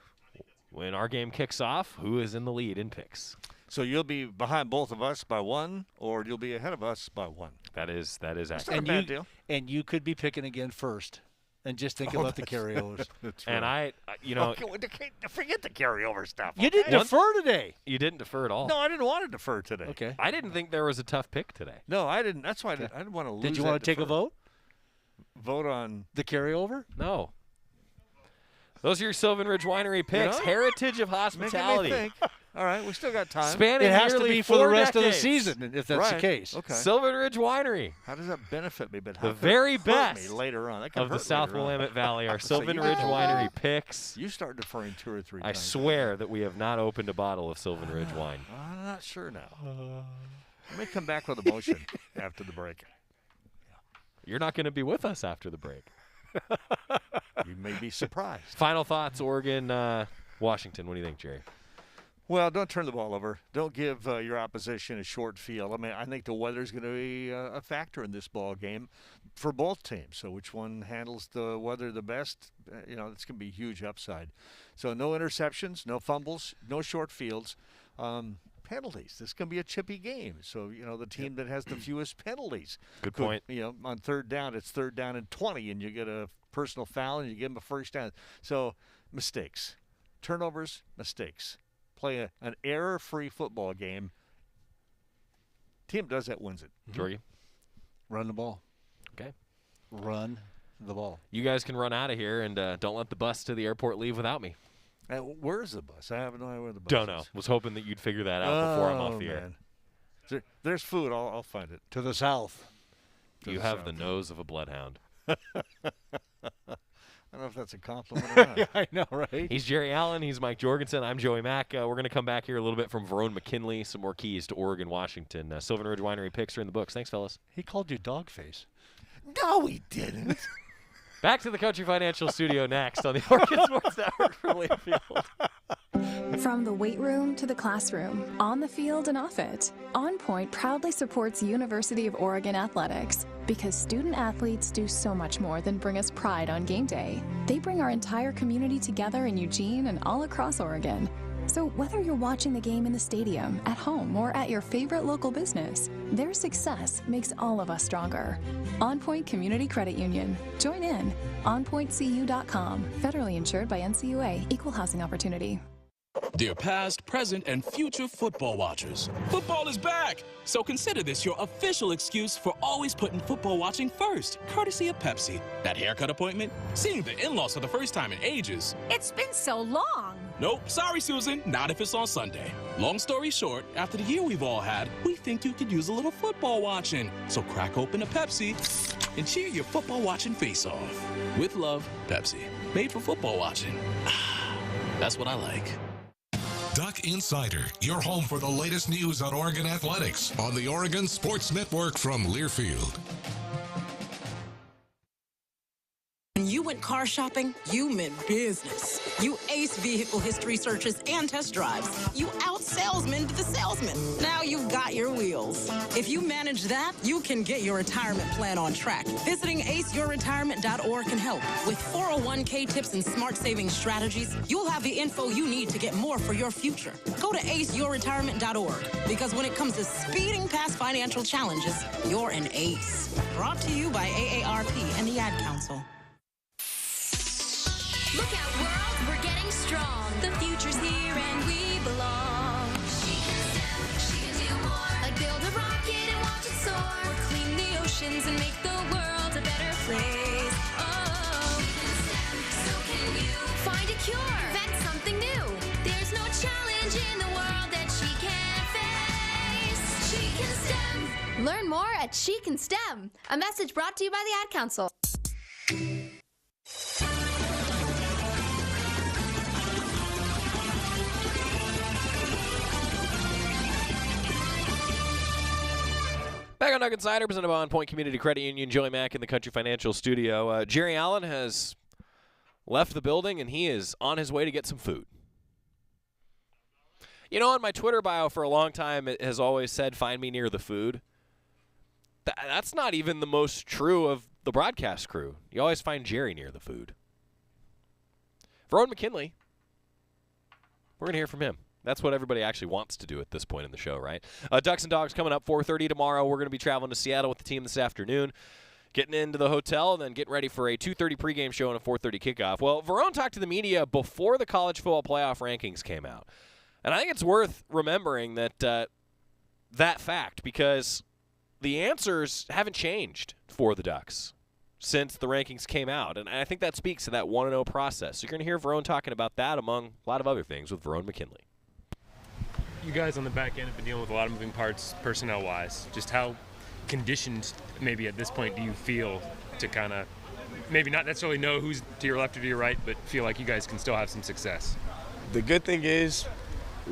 when our game kicks off who is in the lead in picks. So you'll be behind both of us by 1, or you'll be ahead of us by 1. That is accurate. That's not a bad deal. And you could be picking again first. and just think about the carryovers. That's And right. Forget the carryover stuff. You didn't defer today. You didn't defer at all. No, I didn't want to defer today. Okay. I didn't think there was a tough pick today. No, I didn't. That's why I didn't want to lose. Did you want to take a vote? Vote on the carryover? No. Those are your Sylvan Ridge Winery picks. know? Heritage of Hospitality. Making me think. All right, we still got time. Spanning It has to nearly be for the 4 rest of the decades. season, if that's the Right. case. Okay. Sylvan Ridge Winery. How does that benefit me? But how The could it very hurt best me later on. That could of the hurt South later on. Willamette Valley are So Sylvan you Ridge did. Winery picks. You start deferring 2 or 3 I times. swear that we have not opened a bottle of Sylvan Ridge wine. I'm not sure now. Let me come back with a motion after the break. You're not going to be with us after the break. You may be surprised. Final thoughts, Oregon, Washington. What do you think, Jerry? Well, don't turn the ball over. Don't give your opposition a short field. I mean, I think the weather's going to be a factor in this ball game for both teams. So which one handles the weather the best? It's going to be a huge upside. So no interceptions, no fumbles, no short fields. Penalties. This is going to be a chippy game. So, the team that has the fewest penalties. Good point. On third down, it's 3rd down and 20, and you get a personal foul, and you give them a first down. So mistakes. Turnovers, mistakes. Play an error-free football game. Team does that, wins it. Jorgie? Run the ball. Okay. Run the ball. You guys can run out of here, and don't let the bus to the airport leave without me. Where's the bus? I have no idea where the bus Don't know. is. Was hoping that you'd figure that out before I'm off the air. Man. There's food. I'll find it. To the south. You have the nose of a bloodhound. I don't know if that's a compliment or not. I know, right? He's Jerry Allen. He's Mike Jorgensen. I'm Joey Mack. We're going to come back here a little bit from Verone McKinley. Some more keys to Oregon, Washington. Sylvan Ridge Winery picks are in the books. Thanks, fellas. He called you dog face. No, he didn't. Back to the Country Financial Studio next on the Oregon Sports Network from Learfield. From the weight room to the classroom, on the field and off it, On Point proudly supports University of Oregon athletics because student athletes do so much more than bring us pride on game day. They bring our entire community together in Eugene and all across Oregon. So whether you're watching the game in the stadium, at home, or at your favorite local business, their success makes all of us stronger. On Point Community Credit Union. Join in. OnPointCU.com. Federally insured by NCUA. Equal housing opportunity. Dear past, present, and future football watchers, football is back! So consider this your official excuse for always putting football watching first, courtesy of Pepsi. That haircut appointment? Seeing the in-laws for the first time in ages. It's been so long. Nope, sorry, Susan, not if it's on Sunday. Long story short, after the year we've all had, we think you could use a little football watching. So crack open a Pepsi and cheer your football watching face off. With love, Pepsi. Made for football watching. That's what I like. Duck Insider, your home for the latest news on Oregon athletics on the Oregon Sports Network from Learfield. When you went car shopping, you meant business. You aced vehicle history searches and test drives. You out-salesmaned the salesman. Now you've got your wheels. If you manage that, you can get your retirement plan on track. Visiting aceyourretirement.org can help. With 401k tips and smart saving strategies, you'll have the info you need to get more for your future. Go to aceyourretirement.org, because when it comes to speeding past financial challenges, you're an ace. Brought to you by AARP and the Ad Council. Look out, world, we're getting strong. The future's here and we belong. She can do more. Like build a rocket and watch it soar. Or clean the oceans and make the world a better place. Oh, so can you find a cure, invent something new. There's no challenge in the world that she can't face. She can STEM. Learn more at She Can STEM. A message brought to you by the Ad Council. Back on Duck Insider, presented by On Point Community Credit Union. Joey Mack in the Country Financial Studio. Jerry Allen has left the building, and he is on his way to get some food. You know, on my Twitter bio for a long time, it has always said, find me near the food. That's not even the most true of the broadcast crew. You always find Jerry near the food. Verone McKinley, we're going to hear from him. That's what everybody actually wants to do at this point in the show, right? Ducks and Dogs coming up 4:30 tomorrow. We're going to be traveling to Seattle with the team this afternoon. getting into the hotel and then getting ready for a 2:30 pregame show and a 4:30 kickoff. Well, Verone talked to the media before the college football playoff rankings came out. And I think it's worth remembering that that fact, because the answers haven't changed for the Ducks since the rankings came out. And I think that speaks to that 1-0 process. So you're going to hear Verone talking about that among a lot of other things with Verone McKinley. You guys on the back end have been dealing with a lot of moving parts personnel-wise. Just how conditioned maybe at this point do you feel to kind of maybe not necessarily know who's to your left or to your right, but feel like you guys can still have some success? The good thing is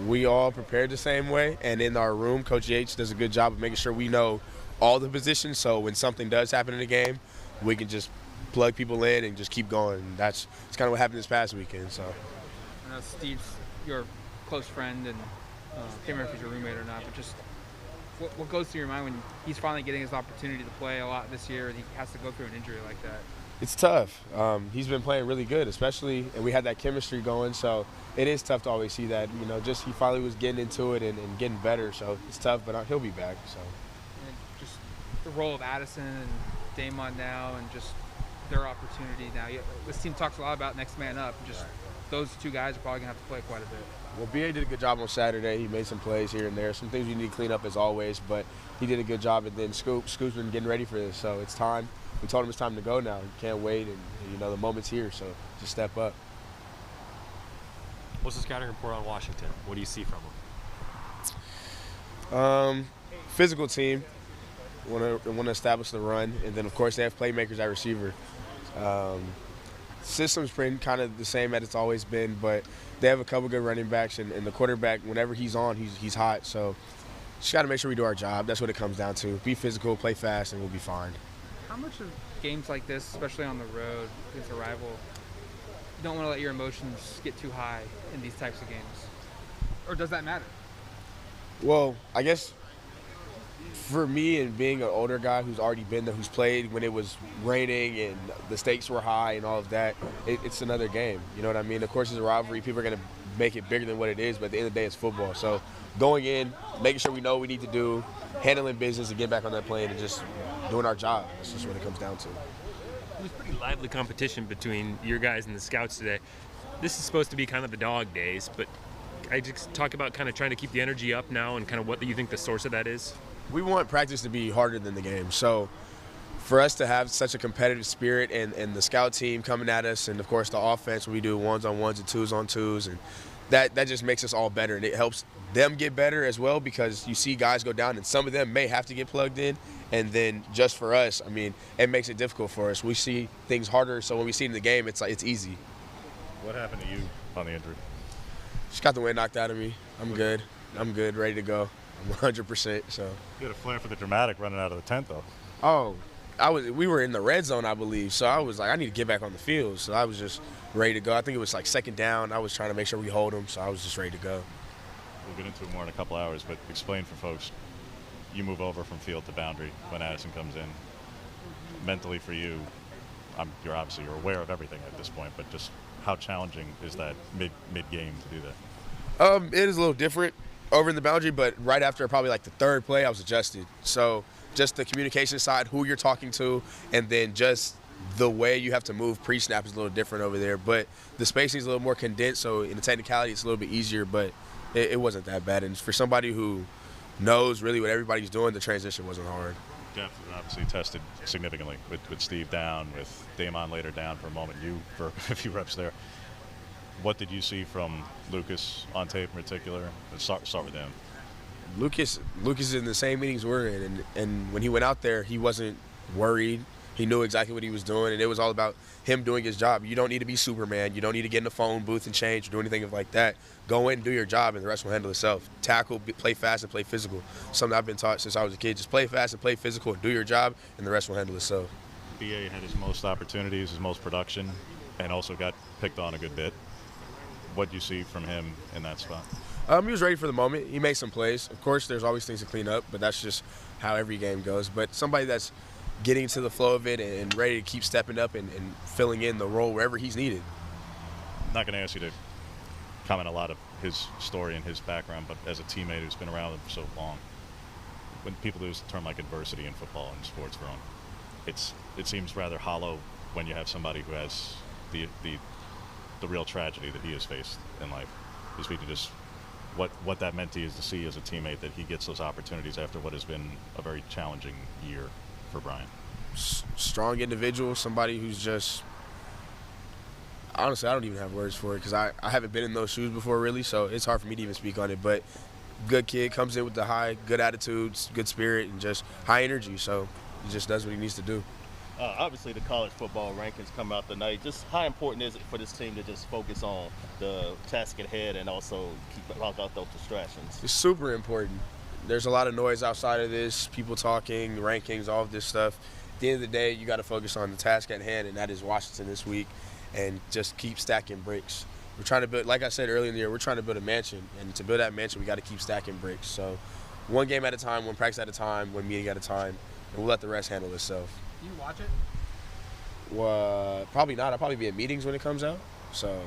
we all prepared the same way, and in our room, Coach Yates does a good job of making sure we know all the positions, so when something does happen in the game, we can just plug people in and just keep going. That's kind of what happened this past weekend. So, I know Steve's your close friend, and can't remember if he's your roommate or not, but just what goes through your mind when he's finally getting his opportunity to play a lot this year and he has to go through an injury like that? It's tough. He's been playing really good, especially, and we had that chemistry going, so it is tough to always see that. You know, just he finally was getting into it and getting better, so it's tough, but he'll be back. So, and just the role of Addison and Damon now, and just their opportunity now. This team talks a lot about next man up. Just those two guys are probably gonna have to play quite a bit. Well, B.A. did a good job on Saturday. He made some plays here and there. Some things we need to clean up as always, but he did a good job. And then Scoop's been getting ready for this, so it's time. We told him it's time to go now. He can't wait, and you know the moment's here, so just step up. What's the scouting report on Washington? What do you see from them? Physical team. Want to establish the run, and then of course they have playmakers at receiver. System's been kind of the same as it's always been, but they have a couple good running backs, and the quarterback, whenever he's on, he's hot. So just got to make sure we do our job. That's what it comes down to. Be physical, play fast, and we'll be fine. How much of games like this, especially on the road against a rival, you don't want to let your emotions get too high in these types of games? Or does that matter? Well, I guess for me, and being an older guy who's already been there, who's played when it was raining and the stakes were high and all of that, it's another game. You know what I mean? Of course, it's a rivalry. People are going to make it bigger than what it is, but at the end of the day, it's football. So going in, making sure we know what we need to do, handling business, and getting back on that plane and just doing our job. That's just what it comes down to. It was pretty lively competition between your guys and the scouts today. This is supposed to be kind of the dog days, but I just talk about kind of trying to keep the energy up now and kind of what you think the source of that is. We want practice to be harder than the game. So for us to have such a competitive spirit and the scout team coming at us, and of course the offense, we do 1s-on-1s and 2s-on-2s, and that just makes us all better, and it helps them get better as well, because you see guys go down and some of them may have to get plugged in, and then just for us, I mean, it makes it difficult for us. We see things harder, so when we see it in the game, it's like it's easy. What happened to you on the injury? Just got the wind knocked out of me. I'm good, ready to go. I'm 100%. So you had a flair for the dramatic running out of the tent, though. Oh, we were in the red zone, I believe. So I was like, I need to get back on the field. So I was just ready to go. I think it was like second down. I was trying to make sure we hold them. So I was just ready to go. We'll get into it more in a couple hours, but explain for folks. You move over from field to boundary when Addison comes in. Mentally for you, you're aware of everything at this point, but just how challenging is that mid-game to do that? It is a little different over in the boundary, but right after probably like the third play, I was adjusted. So just the communication side, who you're talking to, and then just the way you have to move pre-snap is a little different over there. But the spacing is a little more condensed, so in the technicality, it's a little bit easier, but it wasn't that bad. And for somebody who knows really what everybody's doing, the transition wasn't hard. Jeff obviously tested significantly with Steve down, with Damon later down for a moment, you for a few reps there. What did you see from Lucas on tape in particular? Let's start with him. Lucas is in the same meetings we're in, and when he went out there, he wasn't worried. He knew exactly what he was doing, and it was all about him doing his job. You don't need to be Superman. You don't need to get in the phone booth and change or do anything like that. Go in and do your job, and the rest will handle itself. Tackle, play fast, and play physical. Something I've been taught since I was a kid. Just play fast and play physical and do your job, and the rest will handle itself. BA had his most opportunities, his most production, and also got picked on a good bit. What do you see from him in that spot? He was ready for the moment. He made some plays. Of course, there's always things to clean up, but that's just how every game goes. But somebody that's getting to the flow of it and ready to keep stepping up and filling in the role wherever he's needed. I'm not going to ask you to comment a lot of his story and his background, but as a teammate who's been around him for so long, when people use the term like adversity in football and sports, it's it seems rather hollow when you have somebody who has the real tragedy that he has faced in life. You speak to just what that meant to you to see as a teammate, that he gets those opportunities after what has been a very challenging year for Brian. Strong individual, somebody who's just, honestly, I don't even have words for it because I haven't been in those shoes before, really, so it's hard for me to even speak on it. But good kid, comes in with the good attitudes, good spirit, and just high energy, so he just does what he needs to do. Obviously, the college football rankings come out tonight. Just how important is it for this team to just focus on the task at hand and also block out those distractions? It's super important. There's a lot of noise outside of this, people talking, rankings, all of this stuff. At the end of the day, you got to focus on the task at hand, and that is Washington this week, and just keep stacking bricks. We're trying to build, like I said earlier in the year, we're trying to build a mansion, and to build that mansion, we got to keep stacking bricks. So one game at a time, one practice at a time, one meeting at a time, and we'll let the rest handle itself. Do you watch it? Well, probably not. I'll probably be at meetings when it comes out. So,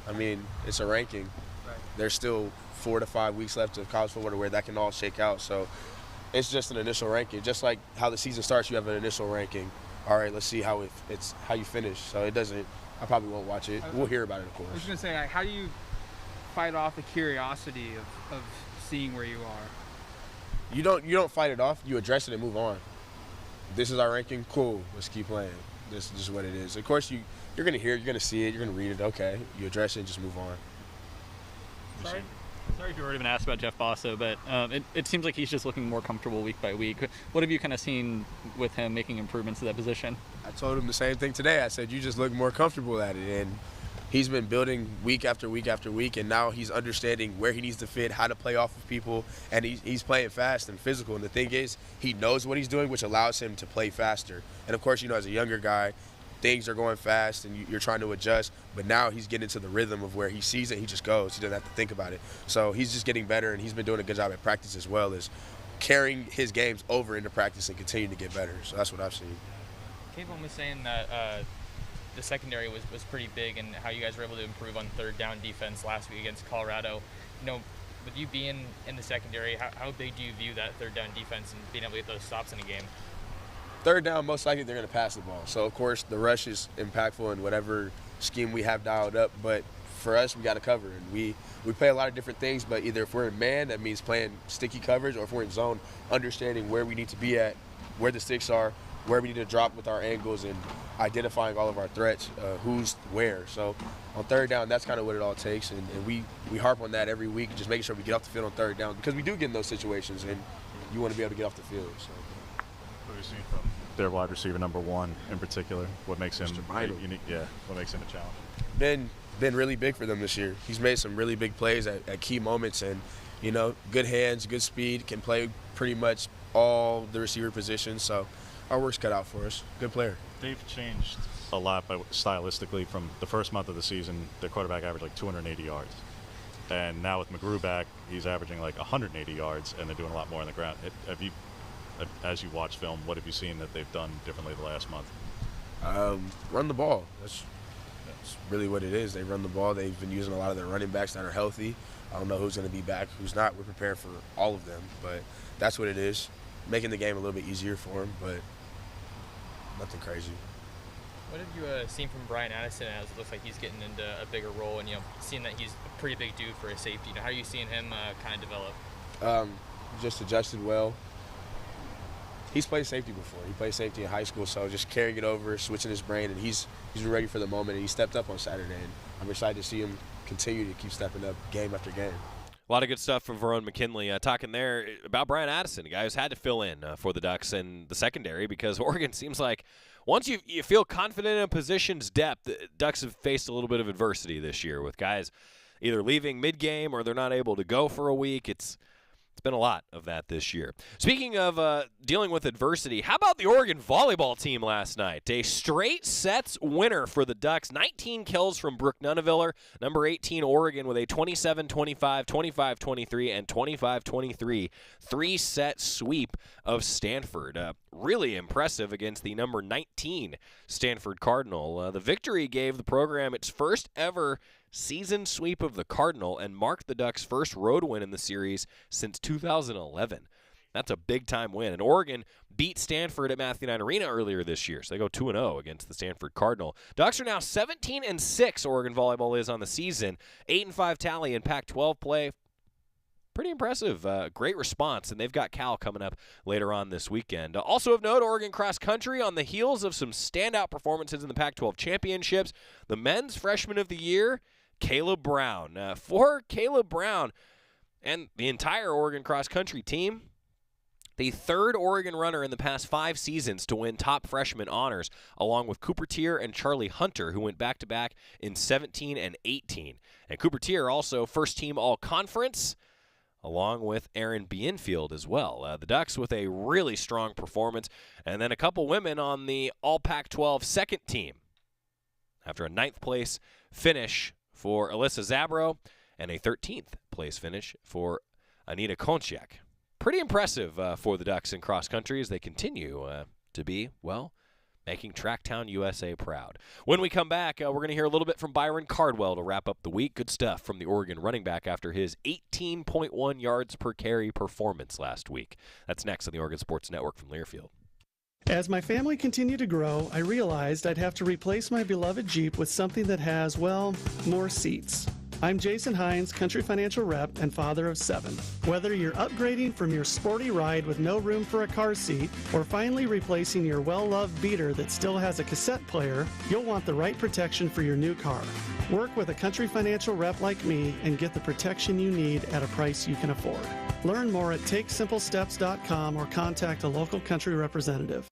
I mean, it's a ranking. Right. There's still 4 to 5 weeks left of college football to where that can all shake out. So, it's just an initial ranking. Just like how the season starts, you have an initial ranking. All right, let's see how you finish. So it doesn't. I probably won't watch it. We'll hear about it, of course. I was gonna say, like, how do you fight off the curiosity of seeing where you are? You don't fight it off. You address it and move on. This is our ranking. Cool. Let's keep playing. This is just what it is. Of course, you're going to hear it. You're going to see it. You're going to read it. Okay. You address it and just move on. Sorry if you've already been asked about Jeff Basso, but it seems like he's just looking more comfortable week by week. What have you kind of seen with him making improvements to that position? I told him the same thing today. I said, you just look more comfortable at it. And he's been building week after week after week, and now he's understanding where he needs to fit, how to play off of people, and he's playing fast and physical. And the thing is, he knows what he's doing, which allows him to play faster. And, of course, as a younger guy, things are going fast and you're trying to adjust, but now he's getting into the rhythm of where he sees it, he just goes. He doesn't have to think about it. So he's just getting better, and he's been doing a good job at practice as well as carrying his games over into practice and continuing to get better. So that's what I've seen. Kayvon was saying that the secondary was pretty big, and how you guys were able to improve on third down defense last week against Colorado. With you being in the secondary, how big do you view that third down defense and being able to get those stops in a game? Third down, most likely they're going to pass the ball. So, of course, the rush is impactful in whatever scheme we have dialed up. But for us, we got to cover. And we play a lot of different things, but either if we're in man, that means playing sticky coverage, or if we're in zone, understanding where we need to be at, where the sticks are, where we need to drop with our angles, and identifying all of our threats, who's where. So on third down, that's kind of what it all takes. And we harp on that every week, just making sure we get off the field on third down, because we do get in those situations, and you want to be able to get off the field. So. What have you seen from their wide receiver number 1 in particular? What makes him unique? Yeah, what makes him a challenge? Been really big for them this year. He's made some really big plays at key moments, and good hands, good speed, can play pretty much all the receiver positions. So our work's cut out for us. Good player. They've changed a lot stylistically from the first month of the season. Their quarterback averaged like 280 yards. And now with McGrew back, he's averaging like 180 yards, and they're doing a lot more on the ground. As you watch film, what have you seen that they've done differently the last month? Run the ball. That's really what it is. They run the ball. They've been using a lot of their running backs that are healthy. I don't know who's going to be back, who's not. We're prepared for all of them, but that's what it is. Making the game a little bit easier for them, but nothing crazy. What have you seen from Brian Addison as it looks like he's getting into a bigger role, and seeing that he's a pretty big dude for a safety? How are you seeing him kind of develop? Just adjusted well. He's played safety before. He played safety in high school, so just carrying it over, switching his brain, and he's been ready for the moment, and he stepped up on Saturday, and I'm excited to see him continue to keep stepping up game after game. A lot of good stuff from Verone McKinley talking there about Brian Addison, a guy who's had to fill in for the Ducks and the secondary, because Oregon seems like once you feel confident in a position's depth, the Ducks have faced a little bit of adversity this year with guys either leaving mid-game or they're not able to go for a week. It's been a lot of that this year. Speaking of dealing with adversity, how about the Oregon volleyball team last night? A straight sets winner for the Ducks. 19 kills from Brooke Nuneviller, number 18 Oregon, with a 27-25, 25-23, and 25-23 three-set sweep of Stanford. Really impressive against the number 19 Stanford Cardinal. The victory gave the program its first ever season sweep of the Cardinal and marked the Ducks' first road win in the series since 2011. That's a big-time win. And Oregon beat Stanford at Matthew Knight Arena earlier this year, so they go 2-0 against the Stanford Cardinal. Ducks are now 17-6, Oregon volleyball is on the season. 8-5 tally in Pac-12 play. Pretty impressive. Great response, and they've got Cal coming up later on this weekend. Also of note, Oregon cross country on the heels of some standout performances in the Pac-12 championships. The men's freshman of the year, Caleb Brown. For Caleb Brown and the entire Oregon cross country team, the third Oregon runner in the past 5 seasons to win top freshman honors, along with Cooper Tier and Charlie Hunter, who went back-to-back in 17 and 18. And Cooper Tier also first-team all-conference, along with Aaron Bienfield as well. The Ducks with a really strong performance, and then a couple women on the All-Pac-12 second team after a 9th place finish for Alyssa Zabro and a 13th place finish for Anita Konchak. Pretty impressive for the Ducks in cross country as they continue to be, well, making Tracktown USA proud. When we come back, we're going to hear a little bit from Byron Cardwell to wrap up the week. Good stuff from the Oregon running back after his 18.1 yards per carry performance last week. That's next on the Oregon Sports Network from Learfield. As my family continued to grow, I realized I'd have to replace my beloved Jeep with something that has, well, more seats. I'm Jason Hines, Country Financial Rep and father of 7. Whether you're upgrading from your sporty ride with no room for a car seat or finally replacing your well-loved beater that still has a cassette player, you'll want the right protection for your new car. Work with a Country Financial Rep like me and get the protection you need at a price you can afford. Learn more at TakeSimpleSteps.com or contact a local Country representative.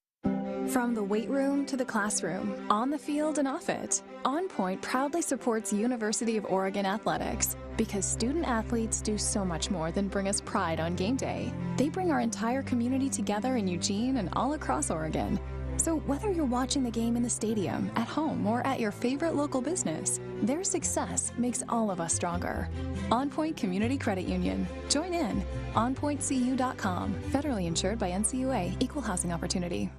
From the weight room to the classroom, on the field and off it, On Point proudly supports University of Oregon athletics because student athletes do so much more than bring us pride on game day. They bring our entire community together in Eugene and all across Oregon. So whether you're watching the game in the stadium, at home, or at your favorite local business, their success makes all of us stronger. On Point Community Credit Union. Join in. OnPointCU.com. Federally insured by NCUA. Equal housing opportunity.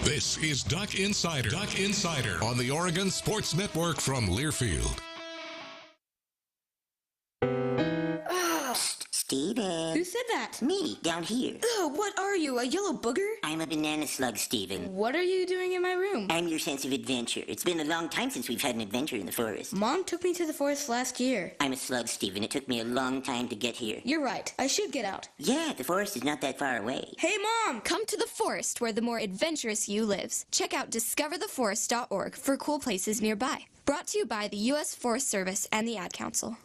This is Duck Insider. Duck Insider on the Oregon Sports Network from Learfield. Steven. Who said that? Me, down here. Ugh, what are you, a yellow booger? I'm a banana slug, Steven. What are you doing in my room? I'm your sense of adventure. It's been a long time since we've had an adventure in the forest. Mom took me to the forest last year. I'm a slug, Steven. It took me a long time to get here. You're right. I should get out. Yeah, the forest is not that far away. Hey, Mom! Come to the forest where the more adventurous you lives. Check out discovertheforest.org for cool places nearby. Brought to you by the U.S. Forest Service and the Ad Council.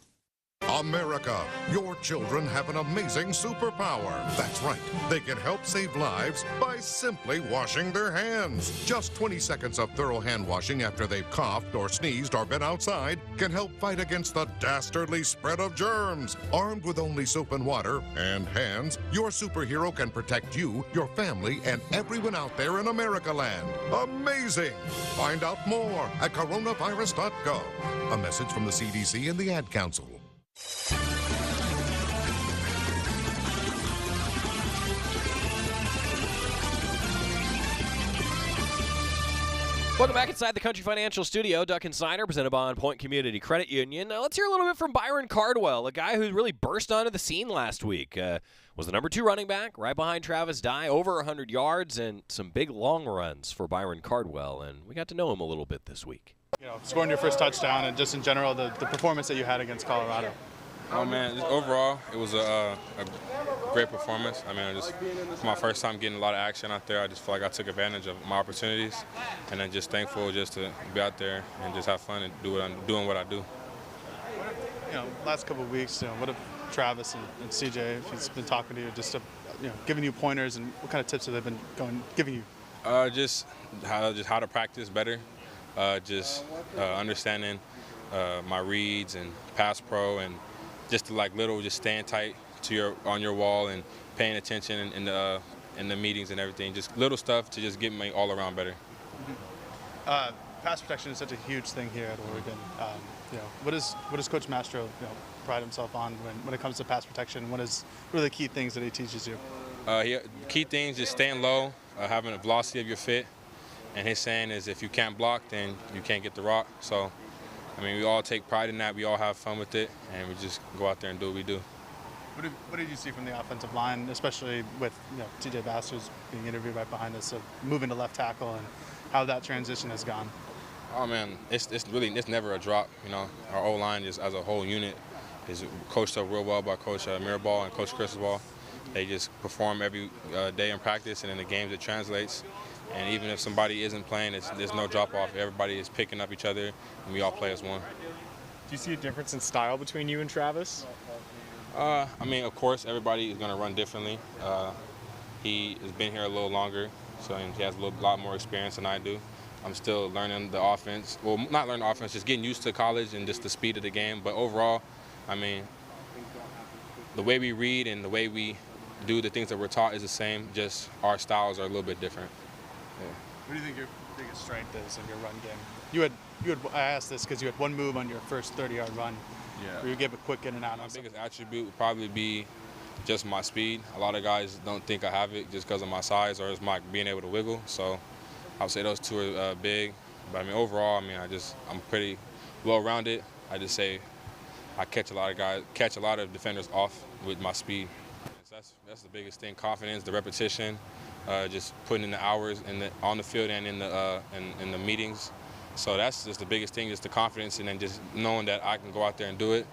America, your children have an amazing superpower. That's right. They can help save lives by simply washing their hands. Just 20 seconds of thorough hand washing after they've coughed or sneezed or been outside can help fight against the dastardly spread of germs. Armed with only soap and water and hands, your superhero can protect you, your family, and everyone out there in America land. Amazing! Find out more at coronavirus.gov. A message from the CDC and the Ad Council. Welcome back inside the Country Financial Studio. Duck Insider presented by On Point Community Credit Union. Now let's hear a little bit from Byron Cardwell, a guy who really burst onto the scene last week. Was the number 2 running back, right behind Travis Dye, over 100 yards, and some big long runs for Byron Cardwell. And we got to know him a little bit this week. You know, scoring your first touchdown and just in general the performance that you had against Colorado. Oh man, just overall it was a great performance. I mean, it's my first time getting a lot of action out there. I just feel like I took advantage of my opportunities, and I'm just thankful just to be out there and just have fun and doing what I do. You know, last couple of weeks, you know, what have Travis and CJ, if he's been talking to you, just to, you know, giving you pointers, and what kind of tips have they been giving you? Just how to practice better, understanding my reads and pass pro, and just staying tight to on your wall and paying attention in the meetings and everything. Just little stuff to just get me all around better. Pass protection is such a huge thing here at Oregon. You know, what does Coach Mastro, you know, pride himself on when it comes to pass protection? What are the key things that he teaches you? Key things is staying low, having a velocity of your foot, and his saying is if you can't block, then you can't get the rock. So, I mean, we all take pride in that. We all have fun with it, and we just go out there and do what we do. What did you see from the offensive line, especially with T.J. Bassers being interviewed right behind us, of moving to left tackle, and how that transition has gone? Oh man, it's never a drop. Our O-line just as a whole unit is coached up real well by Coach Mirabal and Coach Cristobal. They just perform every day in practice, and in the games it translates. And even if somebody isn't playing, there's no drop off. Everybody is picking up each other, and we all play as one. Do you see a difference in style between you and Travis? Of course, everybody is going to run differently. He has been here a little longer, so he has a lot more experience than I do. I'm still learning the offense. Well, not learning the offense, just getting used to college and just the speed of the game. But overall, the way we read and the way we do the things that we're taught is the same, just our styles are a little bit different. Yeah. What do you think your biggest strength is in your run game? I asked this because you had one move on your first 30-yard run. Yeah. Where you gave a quick in and out. My biggest attribute would probably be just my speed. A lot of guys don't think I have it just because of my size or just my being able to wiggle. So I would say those two are big. But overall, I'm pretty well-rounded. I just say I catch a lot of defenders off with my speed. That's the biggest thing. Confidence, the repetition, just putting in the hours on the field and in the meetings. So that's just the biggest thing, just the confidence, and then just knowing that I can go out there and do it.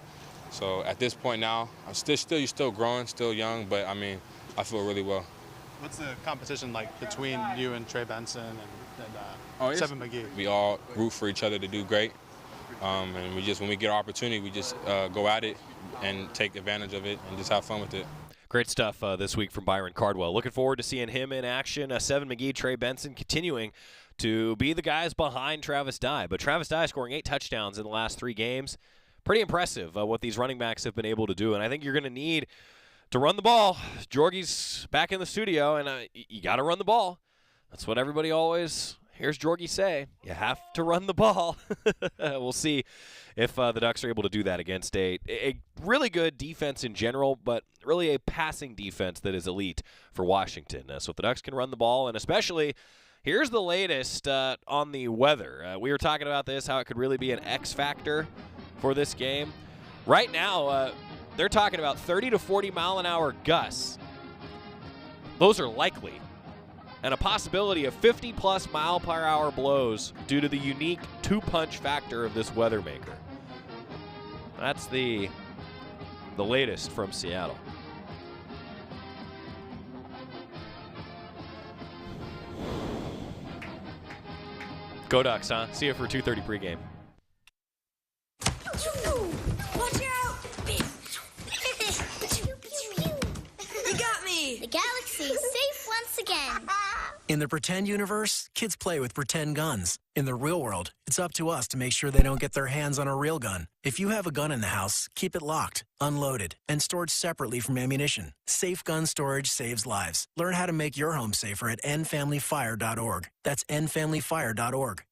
So at this point now, I'm still growing, still young, but I feel really well. What's the competition like between you and Trey Benson and Seven McGee? We all root for each other to do great, and when we get our opportunity, we just go at it and take advantage of it and just have fun with it. Great stuff this week from Byron Cardwell. Looking forward to seeing him in action. Seven McGee, Trey Benson continuing to be the guys behind Travis Dye. But Travis Dye scoring 8 touchdowns in the last 3 games. Pretty impressive what these running backs have been able to do. And I think you're going to need to run the ball. Jorgie's back in the studio, and you got to run the ball. That's what everybody always hears Jorgie say. You have to run the ball. We'll see if the Ducks are able to do that against a really good defense in general, but really a passing defense that is elite for Washington. So if the Ducks can run the ball, and especially, here's the latest on the weather. We were talking about this, how it could really be an X factor for this game. Right now, they're talking about 30 to 40 mile an hour gusts. Those are likely. And a possibility of 50-plus mile-per-hour blows due to the unique 2-punch factor of this weather maker. That's the latest from Seattle. Go Ducks, huh? See you for 2:30 pregame. Watch out! You got me! The galaxy is safe once again. In the pretend universe, kids play with pretend guns. In the real world, it's up to us to make sure they don't get their hands on a real gun. If you have a gun in the house, keep it locked, unloaded, and stored separately from ammunition. Safe gun storage saves lives. Learn how to make your home safer at endfamilyfire.org. That's endfamilyfire.org.